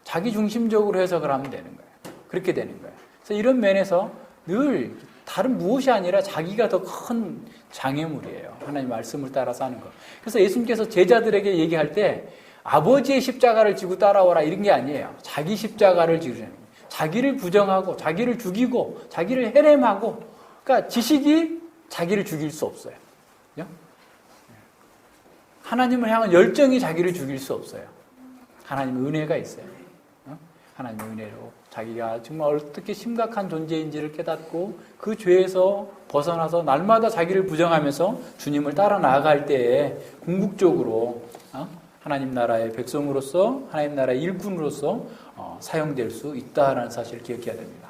자기 중심적으로 해석을 하면 되는 거예요. 그렇게 되는 거예요. 그래서 이런 면에서 늘 다른 무엇이 아니라 자기가 더 큰 장애물이에요. 하나님 말씀을 따라 사는 거. 그래서 예수님께서 제자들에게 얘기할 때 아버지의 십자가를 지고 따라오라 이런 게 아니에요. 자기 십자가를 지르는 거예요. 자기를 부정하고 자기를 죽이고 자기를 해렘하고, 그러니까 지식이 자기를 죽일 수 없어요. 하나님을 향한 열정이 자기를 죽일 수 없어요. 하나님의 은혜가 있어요. 하나님의 은혜로 자기가 정말 어떻게 심각한 존재인지를 깨닫고 그 죄에서 벗어나서 날마다 자기를 부정하면서 주님을 따라 나아갈 때에 궁극적으로 하나님 나라의 백성으로서, 하나님 나라의 일꾼으로서 사용될 수 있다는 사실을 기억해야 됩니다.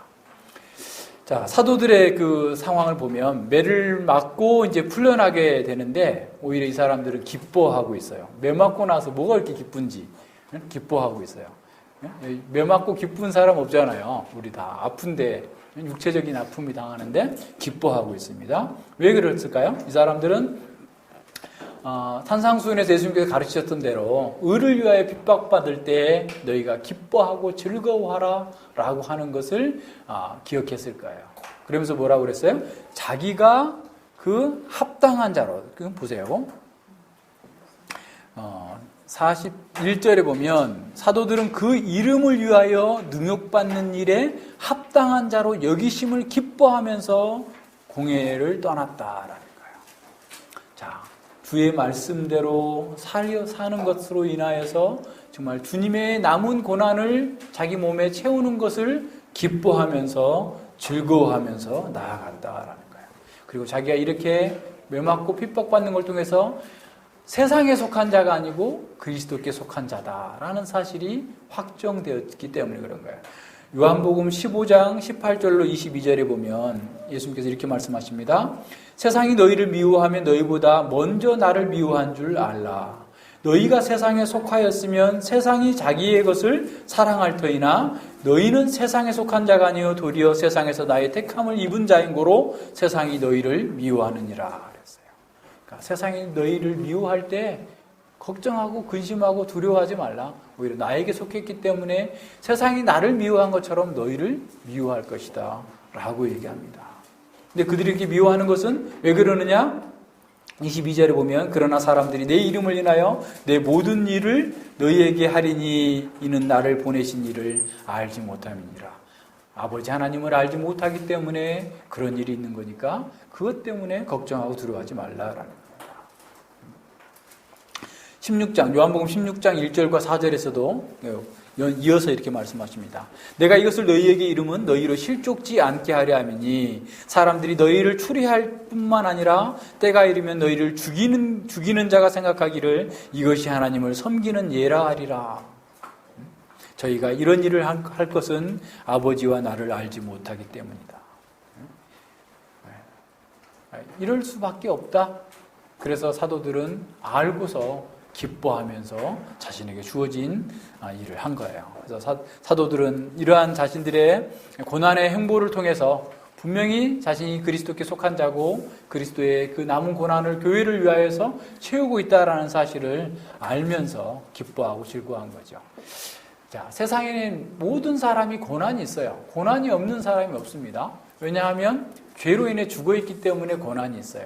자, 사도들의 그 상황을 보면 매를 맞고 이제 풀려나게 되는데 오히려 이 사람들은 기뻐하고 있어요. 매 맞고 나서 뭐가 이렇게 기쁜지 기뻐하고 있어요. 매 맞고 기쁜 사람 없잖아요. 우리 다 아픈데, 육체적인 아픔이 당하는데 기뻐하고 있습니다. 왜 그랬을까요? 이 사람들은 산상수훈에서 예수님께서 가르치셨던 대로 의를 위하여 핍박받을 때 너희가 기뻐하고 즐거워하라 라고 하는 것을 기억했을 거예요. 그러면서 뭐라고 그랬어요? 자기가 그 합당한 자로, 그건 보세요. 41절에 보면 사도들은 그 이름을 위하여 능욕받는 일에 합당한 자로 여기심을 기뻐하면서 공회를 떠났다라는 거예요. 자, 주의 말씀대로 사는 것으로 인하여서 정말 주님의 남은 고난을 자기 몸에 채우는 것을 기뻐하면서 즐거워하면서 나아갔다라는 거예요. 그리고 자기가 이렇게 매맞고 핍박받는 걸 통해서 세상에 속한 자가 아니고 그리스도께 속한 자다라는 사실이 확정되었기 때문에 그런 거예요. 요한복음 15장 18절로 22절에 보면 예수님께서 이렇게 말씀하십니다. 세상이 너희를 미워하면 너희보다 먼저 나를 미워한 줄 알라. 너희가 세상에 속하였으면 세상이 자기의 것을 사랑할 터이나 너희는 세상에 속한 자가 아니요 도리어 세상에서 나의 택함을 입은 자인 고로 세상이 너희를 미워하느니라. 그러니까 세상이 너희를 미워할 때 걱정하고 근심하고 두려워하지 말라. 오히려 나에게 속했기 때문에 세상이 나를 미워한 것처럼 너희를 미워할 것이다 라고 얘기합니다. 근데 그들이 이렇게 미워하는 것은 왜 그러느냐? 22절에 보면 그러나 사람들이 내 이름을 인하여 내 모든 일을 너희에게 하리니 이는 나를 보내신 이를 알지 못함이니라. 아버지 하나님을 알지 못하기 때문에 그런 일이 있는 거니까 그것 때문에 걱정하고 두려워하지 말라라는 겁니다. 16장, 요한복음 16장 1절과 4절에서도 이어서 이렇게 말씀하십니다. 내가 이것을 너희에게 이름은 너희로 실족지 않게 하려 함이니 사람들이 너희를 추리할 뿐만 아니라 때가 이르면 너희를 죽이는 자가 생각하기를 이것이 하나님을 섬기는 예라 하리라. 저희가 이런 일을 할 것은 아버지와 나를 알지 못하기 때문이다. 이럴 수밖에 없다. 그래서 사도들은 알고서 기뻐하면서 자신에게 주어진 일을 한 거예요. 그래서 사도들은 이러한 자신들의 고난의 행보를 통해서 분명히 자신이 그리스도께 속한 자고 그리스도의 그 남은 고난을 교회를 위하여서 채우고 있다라는 사실을 알면서 기뻐하고 즐거워한 거죠. 자, 세상에는 모든 사람이 고난이 있어요. 고난이 없는 사람이 없습니다. 왜냐하면 죄로 인해 죽어있기 때문에 고난이 있어요.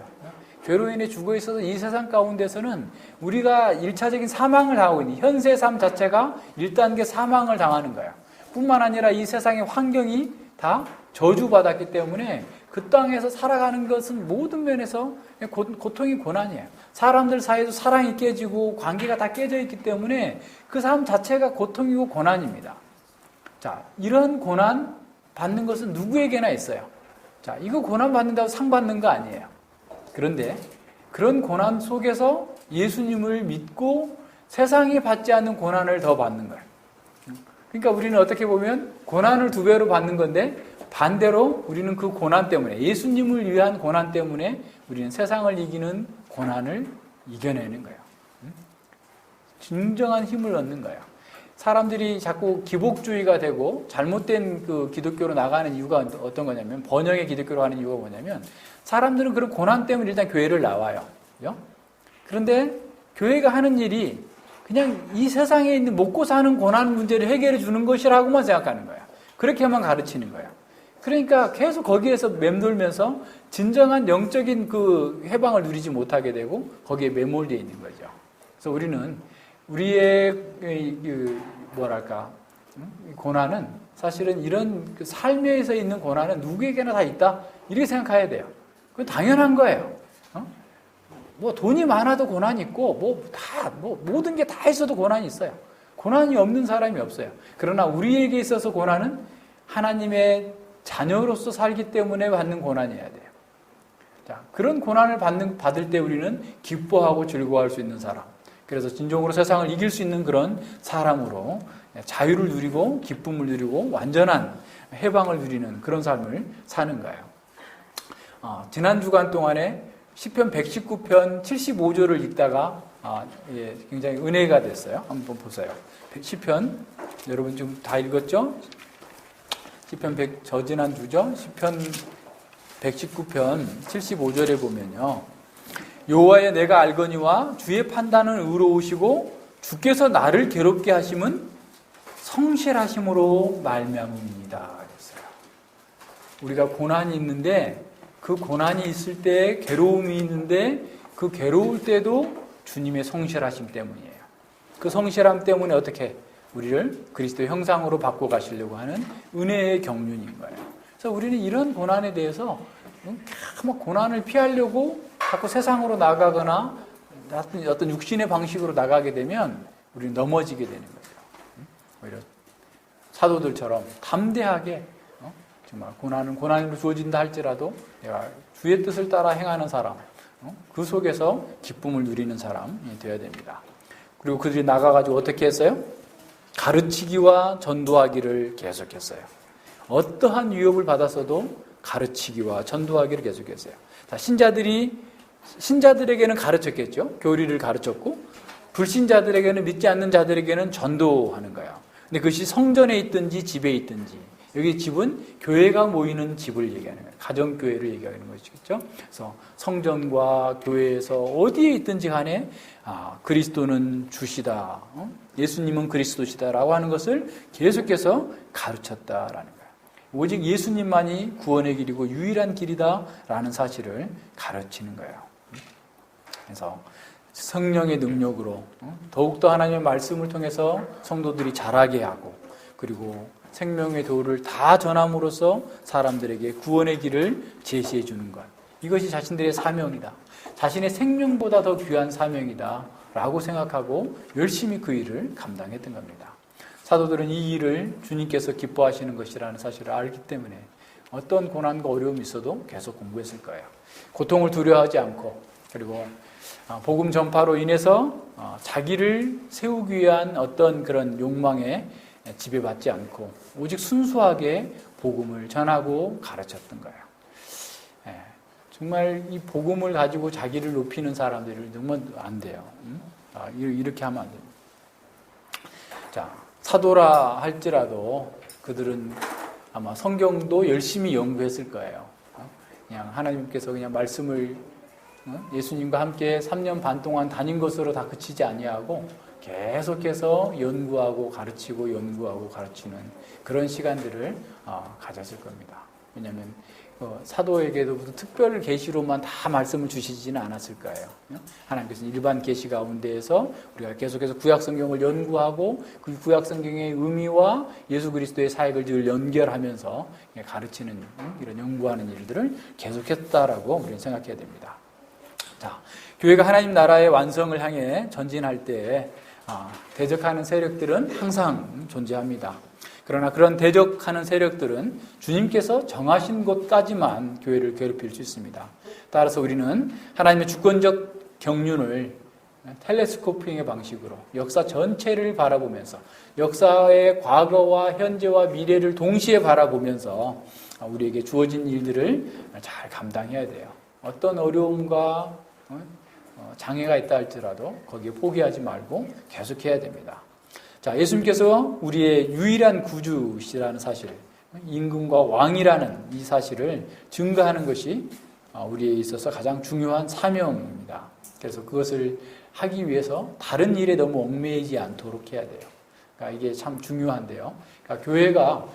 죄로 인해 죽어 있어서 이 세상 가운데서는 우리가 1차적인 사망을 당하고 있는 현세 삶 자체가 1단계 사망을 당하는 거예요. 뿐만 아니라 이 세상의 환경이 다 저주받았기 때문에 그 땅에서 살아가는 것은 모든 면에서 고통이 고난이에요. 사람들 사이에도 사랑이 깨지고 관계가 다 깨져 있기 때문에 그 삶 자체가 고통이고 고난입니다. 자, 이런 고난 받는 것은 누구에게나 있어요. 자, 이거 고난 받는다고 상 받는 거 아니에요. 그런데 그런 고난 속에서 예수님을 믿고 세상이 받지 않는 고난을 더 받는 거예요. 그러니까 우리는 어떻게 보면 고난을 2배로 받는 건데 반대로 우리는 그 고난 때문에 예수님을 위한 고난 때문에 우리는 세상을 이기는 고난을 이겨내는 거예요. 진정한 힘을 얻는 거예요. 사람들이 자꾸 기복주의가 되고 잘못된 그 기독교로 나가는 이유가 어떤 거냐면 번영의 기독교로 가는 이유가 뭐냐면 사람들은 그런 고난 때문에 일단 교회를 나와요. 그죠? 그런데 교회가 하는 일이 그냥 이 세상에 있는 먹고 사는 고난 문제를 해결해 주는 것이라고만 생각하는 거예요. 그렇게만 가르치는 거예요. 그러니까 계속 거기에서 맴돌면서 진정한 영적인 그 해방을 누리지 못하게 되고 거기에 매몰되어 있는 거죠. 그래서 우리는 우리의 고난은 사실은 이런 삶에서 있는 고난은 누구에게나 다 있다 이렇게 생각해야 돼요. 그건 당연한 거예요. 뭐 돈이 많아도 고난이 있고 모든 게 다 있어도 고난이 있어요. 고난이 없는 사람이 없어요. 그러나 우리에게 있어서 고난은 하나님의 자녀로서 살기 때문에 받는 고난이어야 돼요. 자, 그런 고난을 받을 때 우리는 기뻐하고 즐거워할 수 있는 사람. 그래서 진정으로 세상을 이길 수 있는 그런 사람으로 자유를 누리고 기쁨을 누리고 완전한 해방을 누리는 그런 삶을 사는 거예요. 지난 주간 동안에 시편 119편 75절을 읽다가 굉장히 은혜가 됐어요. 한번 보세요. 시편 여러분 지금 다 읽었죠? 시편 저지난 주죠? 시편 119편 75절에 보면요. 여호와의 내가 알거니와 주의 판단은 의로우시고 주께서 나를 괴롭게 하심은 성실하심으로 말미암음이다. 그랬어요. 우리가 고난이 있는데 그 고난이 있을 때 괴로움이 있는데 그 괴로울 때도 주님의 성실하심 때문이에요. 그 성실함 때문에 어떻게 우리를 그리스도의 형상으로 바꿔가시려고 하는 은혜의 경륜인 거예요. 그래서 우리는 이런 고난에 대해서 고난을 피하려고 자꾸 세상으로 나가거나 어떤 육신의 방식으로 나가게 되면 우리는 넘어지게 되는 거죠. 오히려 사도들처럼 담대하게 정말 고난은 고난으로 주어진다 할지라도 내가 주의 뜻을 따라 행하는 사람, 그 속에서 기쁨을 누리는 사람이 되어야 됩니다. 그리고 그들이 나가가지고 어떻게 했어요? 가르치기와 전도하기를 계속했어요. 어떠한 위협을 받았어도 가르치기와 전도하기를 계속했어요. 자, 신자들에게는 가르쳤겠죠. 교리를 가르쳤고 불신자들에게는 믿지 않는 자들에게는 전도하는 거예요. 근데 그것이 성전에 있든지 집에 있든지 여기 집은 교회가 모이는 집을 얘기하는 거예요. 가정교회를 얘기하는 것이겠죠. 그래서 성전과 교회에서 어디에 있든지 간에 그리스도는 주시다. 예수님은 그리스도시다라고 하는 것을 계속해서 가르쳤다라는 거예요. 오직 예수님만이 구원의 길이고 유일한 길이다라는 사실을 가르치는 거예요. 그래서 성령의 능력으로 더욱더 하나님의 말씀을 통해서 성도들이 자라게 하고 그리고 생명의 도를 다 전함으로써 사람들에게 구원의 길을 제시해 주는 것. 이것이 자신들의 사명이다. 자신의 생명보다 더 귀한 사명이다. 라고 생각하고 열심히 그 일을 감당했던 겁니다. 사도들은 이 일을 주님께서 기뻐하시는 것이라는 사실을 알기 때문에 어떤 고난과 어려움이 있어도 계속 공부했을 거예요. 고통을 두려워하지 않고 그리고 복음 전파로 인해서 자기를 세우기 위한 어떤 그런 욕망에 지배받지 않고 오직 순수하게 복음을 전하고 가르쳤던 거예요. 정말 이 복음을 가지고 자기를 높이는 사람들을 정말 안 돼요. 이렇게 하면 안 됩니다. 자, 사도라 할지라도 그들은 아마 성경도 열심히 연구했을 거예요. 그냥 하나님께서 그냥 말씀을 예수님과 함께 3년 반 동안 다닌 것으로 다 그치지 아니하고 계속해서 연구하고 가르치고 연구하고 가르치는 그런 시간들을 가졌을 겁니다. 왜냐하면 사도에게도 특별 계시로만 다 말씀을 주시지는 않았을 거예요. 하나님께서 일반 계시 가운데에서 우리가 계속해서 구약 성경을 연구하고 그 구약 성경의 의미와 예수 그리스도의 사역을 늘 연결하면서 가르치는 이런 연구하는 일들을 계속했다라고 우리는 생각해야 됩니다. 자, 교회가 하나님 나라의 완성을 향해 전진할 때 대적하는 세력들은 항상 존재합니다. 그러나 그런 대적하는 세력들은 주님께서 정하신 곳까지만 교회를 괴롭힐 수 있습니다. 따라서 우리는 하나님의 주권적 경륜을 텔레스코핑의 방식으로 역사 전체를 바라보면서 역사의 과거와 현재와 미래를 동시에 바라보면서 우리에게 주어진 일들을 잘 감당해야 돼요. 어떤 어려움과 장애가 있다 할지라도 거기에 포기하지 말고 계속해야 됩니다. 자, 예수님께서 우리의 유일한 구주시라는 사실, 임금과 왕이라는 이 사실을 증거하는 것이 우리에 있어서 가장 중요한 사명입니다. 그래서 그것을 하기 위해서 다른 일에 너무 얽매이지 않도록 해야 돼요. 그러니까 이게 참 중요한데요. 그러니까 교회가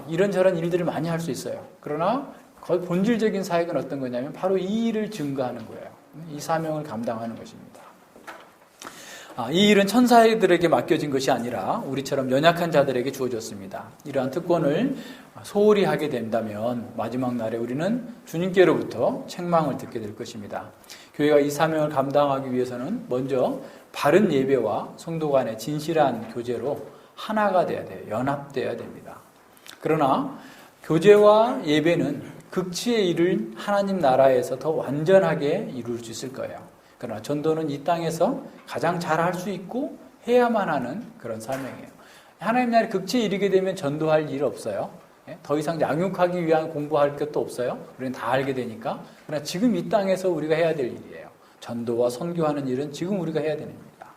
이런저런 일들을 많이 할 수 있어요. 그러나 거의 본질적인 사역은 어떤 거냐면 바로 이 일을 증거하는 거예요. 이 사명을 감당하는 것입니다. 이 일은 천사들에게 맡겨진 것이 아니라 우리처럼 연약한 자들에게 주어졌습니다. 이러한 특권을 소홀히 하게 된다면 마지막 날에 우리는 주님께로부터 책망을 듣게 될 것입니다. 교회가 이 사명을 감당하기 위해서는 먼저 바른 예배와 성도 간의 진실한 교제로 하나가 돼야 돼요. 연합돼야 됩니다. 그러나 교제와 예배는 극치에 이를 하나님 나라에서 더 완전하게 이룰 수 있을 거예요. 그러나 전도는 이 땅에서 가장 잘 할 수 있고 해야만 하는 그런 사명이에요. 하나님 나라에 극치에 이르게 되면 전도할 일 없어요. 더 이상 양육하기 위한 공부할 것도 없어요. 우리는 다 알게 되니까. 그러나 지금 이 땅에서 우리가 해야 될 일이에요. 전도와 선교하는 일은 지금 우리가 해야 되는 일입니다.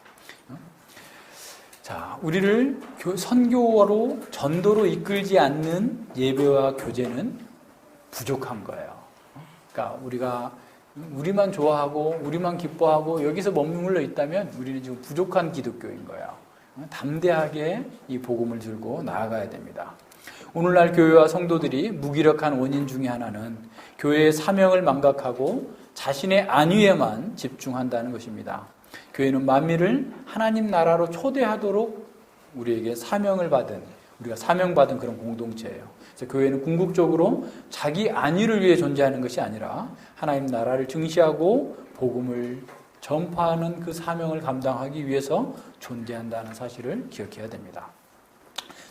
자, 우리를 선교로 전도로 이끌지 않는 예배와 교제는 부족한 거예요. 그러니까 우리만 좋아하고 우리만 기뻐하고 여기서 머물러 있다면 우리는 지금 부족한 기독교인 거예요. 담대하게 이 복음을 들고 나아가야 됩니다. 오늘날 교회와 성도들이 무기력한 원인 중에 하나는 교회의 사명을 망각하고 자신의 안위에만 집중한다는 것입니다. 교회는 만민을 하나님 나라로 초대하도록 우리에게 사명을 받은, 우리가 사명받은 그런 공동체예요. 그래서 교회는 궁극적으로 자기 안위를 위해 존재하는 것이 아니라 하나님 나라를 증시하고 복음을 전파하는 그 사명을 감당하기 위해서 존재한다는 사실을 기억해야 됩니다.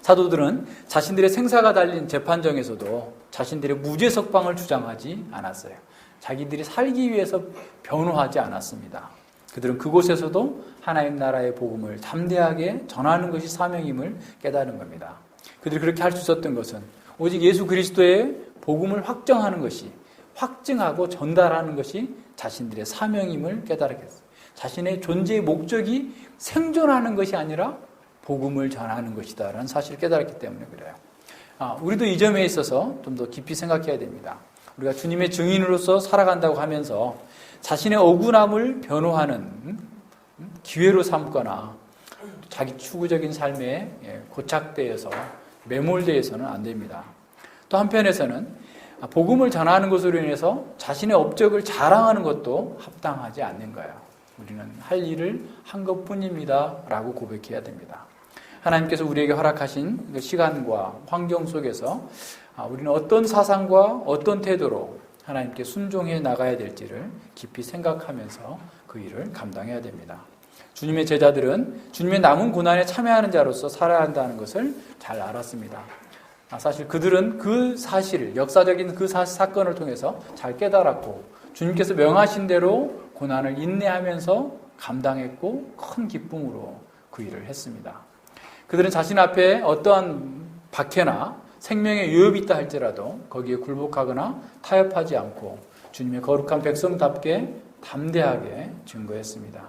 사도들은 자신들의 생사가 달린 재판정에서도 자신들의 무죄 석방을 주장하지 않았어요. 자기들이 살기 위해서 변호하지 않았습니다. 그들은 그곳에서도 하나님 나라의 복음을 담대하게 전하는 것이 사명임을 깨달은 겁니다. 그들이 그렇게 할 수 있었던 것은 오직 예수 그리스도의 복음을 확정하는 것이, 확증하고 전달하는 것이 자신들의 사명임을 깨달았겠어요. 자신의 존재의 목적이 생존하는 것이 아니라 복음을 전하는 것이다라는 사실을 깨달았기 때문에 그래요. 우리도 이 점에 있어서 좀 더 깊이 생각해야 됩니다. 우리가 주님의 증인으로서 살아간다고 하면서 자신의 억울함을 변호하는 기회로 삼거나 자기 추구적인 삶에 고착되어서 매몰되어서는 안 됩니다. 또 한편에서는 복음을 전하는 것으로 인해서 자신의 업적을 자랑하는 것도 합당하지 않는 거예요. 우리는 할 일을 한 것뿐입니다 라고 고백해야 됩니다. 하나님께서 우리에게 허락하신 시간과 환경 속에서 우리는 어떤 사상과 어떤 태도로 하나님께 순종해 나가야 될지를 깊이 생각하면서 그 일을 감당해야 됩니다. 주님의 제자들은 주님의 남은 고난에 참여하는 자로서 살아야 한다는 것을 잘 알았습니다. 사실 그들은 그 사실을, 역사적인 그 사건을 통해서 잘 깨달았고 주님께서 명하신 대로 고난을 인내하면서 감당했고 큰 기쁨으로 그 일을 했습니다. 그들은 자신 앞에 어떠한 박해나 생명의 위협이 있다 할지라도 거기에 굴복하거나 타협하지 않고 주님의 거룩한 백성답게 담대하게 증거했습니다.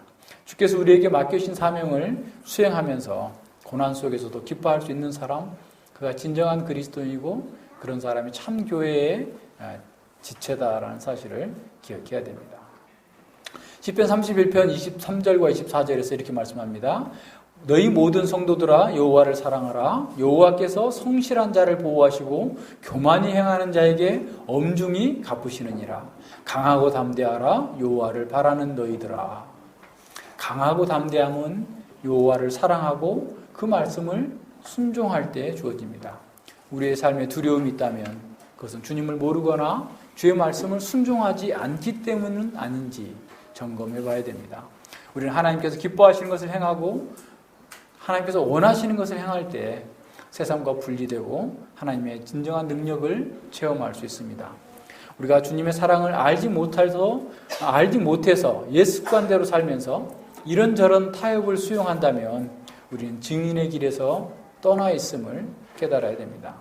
주께서 우리에게 맡기신 사명을 수행하면서 고난 속에서도 기뻐할 수 있는 사람, 그가 진정한 그리스도인이고 그런 사람이 참 교회의 지체다라는 사실을 기억해야 됩니다. 시편 31편 23절과 24절에서 이렇게 말씀합니다. 너희 모든 성도들아 여호와를 사랑하라. 여호와께서 성실한 자를 보호하시고 교만히 행하는 자에게 엄중히 갚으시느니라. 강하고 담대하라. 여호와를 바라는 너희들아. 강하고 담대함은 여호와를 사랑하고 그 말씀을 순종할 때 주어집니다. 우리의 삶에 두려움이 있다면 그것은 주님을 모르거나 주의 말씀을 순종하지 않기 때문은 아닌지 점검해 봐야 됩니다. 우리는 하나님께서 기뻐하시는 것을 행하고 하나님께서 원하시는 것을 행할 때 세상과 분리되고 하나님의 진정한 능력을 체험할 수 있습니다. 우리가 주님의 사랑을 알지 못해서 옛 습관대로 살면서 이런저런 타협을 수용한다면 우리는 증인의 길에서 떠나 있음을 깨달아야 됩니다.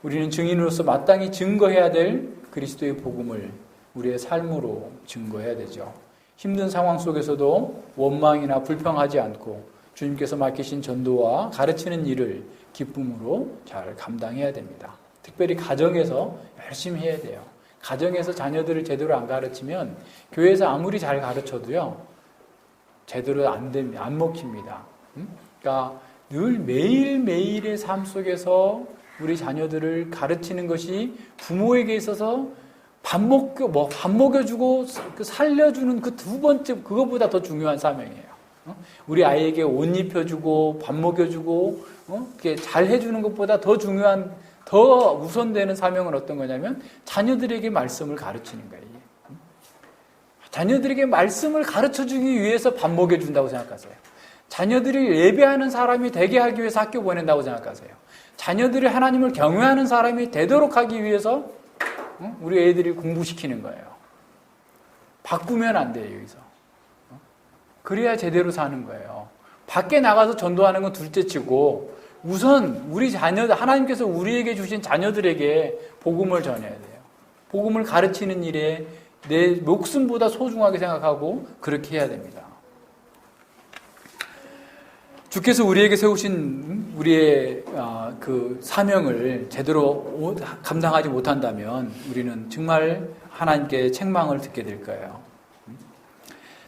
우리는 증인으로서 마땅히 증거해야 될 그리스도의 복음을 우리의 삶으로 증거해야 되죠. 힘든 상황 속에서도 원망이나 불평하지 않고 주님께서 맡기신 전도와 가르치는 일을 기쁨으로 잘 감당해야 됩니다. 특별히 가정에서 열심히 해야 돼요. 가정에서 자녀들을 제대로 안 가르치면 교회에서 아무리 잘 가르쳐도요, 제대로 안 먹힙니다. 그러니까 늘 매일매일의 삶 속에서 우리 자녀들을 가르치는 것이 부모에게 있어서 밥 먹여주고 살려주는 그 두 번째, 그것보다 더 중요한 사명이에요. 우리 아이에게 옷 입혀주고 밥 먹여주고 잘 해주는 것보다 더 중요한, 더 우선되는 사명은 어떤 거냐면 자녀들에게 말씀을 가르치는 거예요. 자녀들에게 말씀을 가르쳐주기 위해서 밥 먹여준다고 생각하세요. 자녀들이 예배하는 사람이 되게 하기 위해서 학교 보낸다고 생각하세요. 자녀들이 하나님을 경외하는 사람이 되도록 하기 위해서 우리 애들이 공부시키는 거예요. 바꾸면 안 돼요, 여기서. 그래야 제대로 사는 거예요. 밖에 나가서 전도하는 건 둘째치고 우선 우리 자녀들, 하나님께서 우리에게 주신 자녀들에게 복음을 전해야 돼요. 복음을 가르치는 일에 내 목숨보다 소중하게 생각하고 그렇게 해야 됩니다. 주께서 우리에게 세우신 우리의 그 사명을 제대로 감당하지 못한다면 우리는 정말 하나님께 책망을 듣게 될 거예요.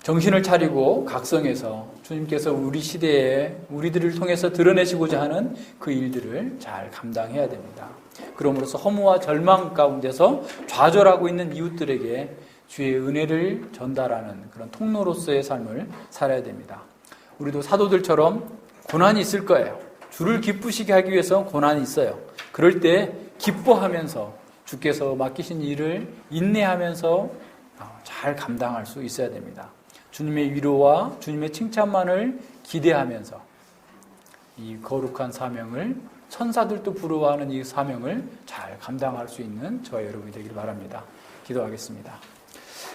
정신을 차리고 각성해서 주님께서 우리 시대에 우리들을 통해서 드러내시고자 하는 그 일들을 잘 감당해야 됩니다. 그러므로서 허무와 절망 가운데서 좌절하고 있는 이웃들에게 주의 은혜를 전달하는 그런 통로로서의 삶을 살아야 됩니다. 우리도 사도들처럼 고난이 있을 거예요. 주를 기쁘시게 하기 위해서 고난이 있어요. 그럴 때 기뻐하면서 주께서 맡기신 일을 인내하면서 잘 감당할 수 있어야 됩니다. 주님의 위로와 주님의 칭찬만을 기대하면서 이 거룩한 사명을, 천사들도 부러워하는 이 사명을 잘 감당할 수 있는 저와 여러분이 되기를 바랍니다. 기도하겠습니다.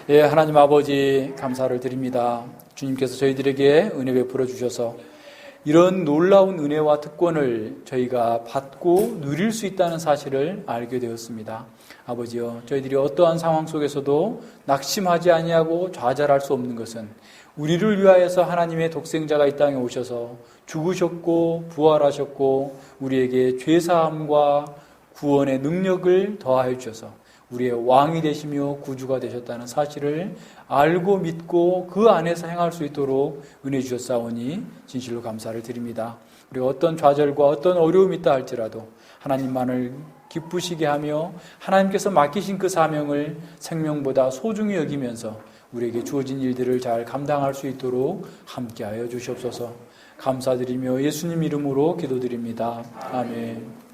예, 하나님 아버지 감사를 드립니다. 주님께서 저희들에게 은혜 베풀어 주셔서 이런 놀라운 은혜와 특권을 저희가 받고 누릴 수 있다는 사실을 알게 되었습니다. 아버지여, 저희들이 어떠한 상황 속에서도 낙심하지 아니하고 좌절할 수 없는 것은 우리를 위하여서 하나님의 독생자가 이 땅에 오셔서 죽으셨고 부활하셨고 우리에게 죄사함과 구원의 능력을 더하여 주셔서 우리의 왕이 되시며 구주가 되셨다는 사실을 알고 믿고 그 안에서 행할 수 있도록 은혜 주셨사오니 진실로 감사를 드립니다. 우리가 어떤 좌절과 어떤 어려움이 있다 할지라도 하나님만을 기쁘시게 하며 하나님께서 맡기신 그 사명을 생명보다 소중히 여기면서 우리에게 주어진 일들을 잘 감당할 수 있도록 함께하여 주시옵소서. 감사드리며 예수님 이름으로 기도드립니다. 아멘.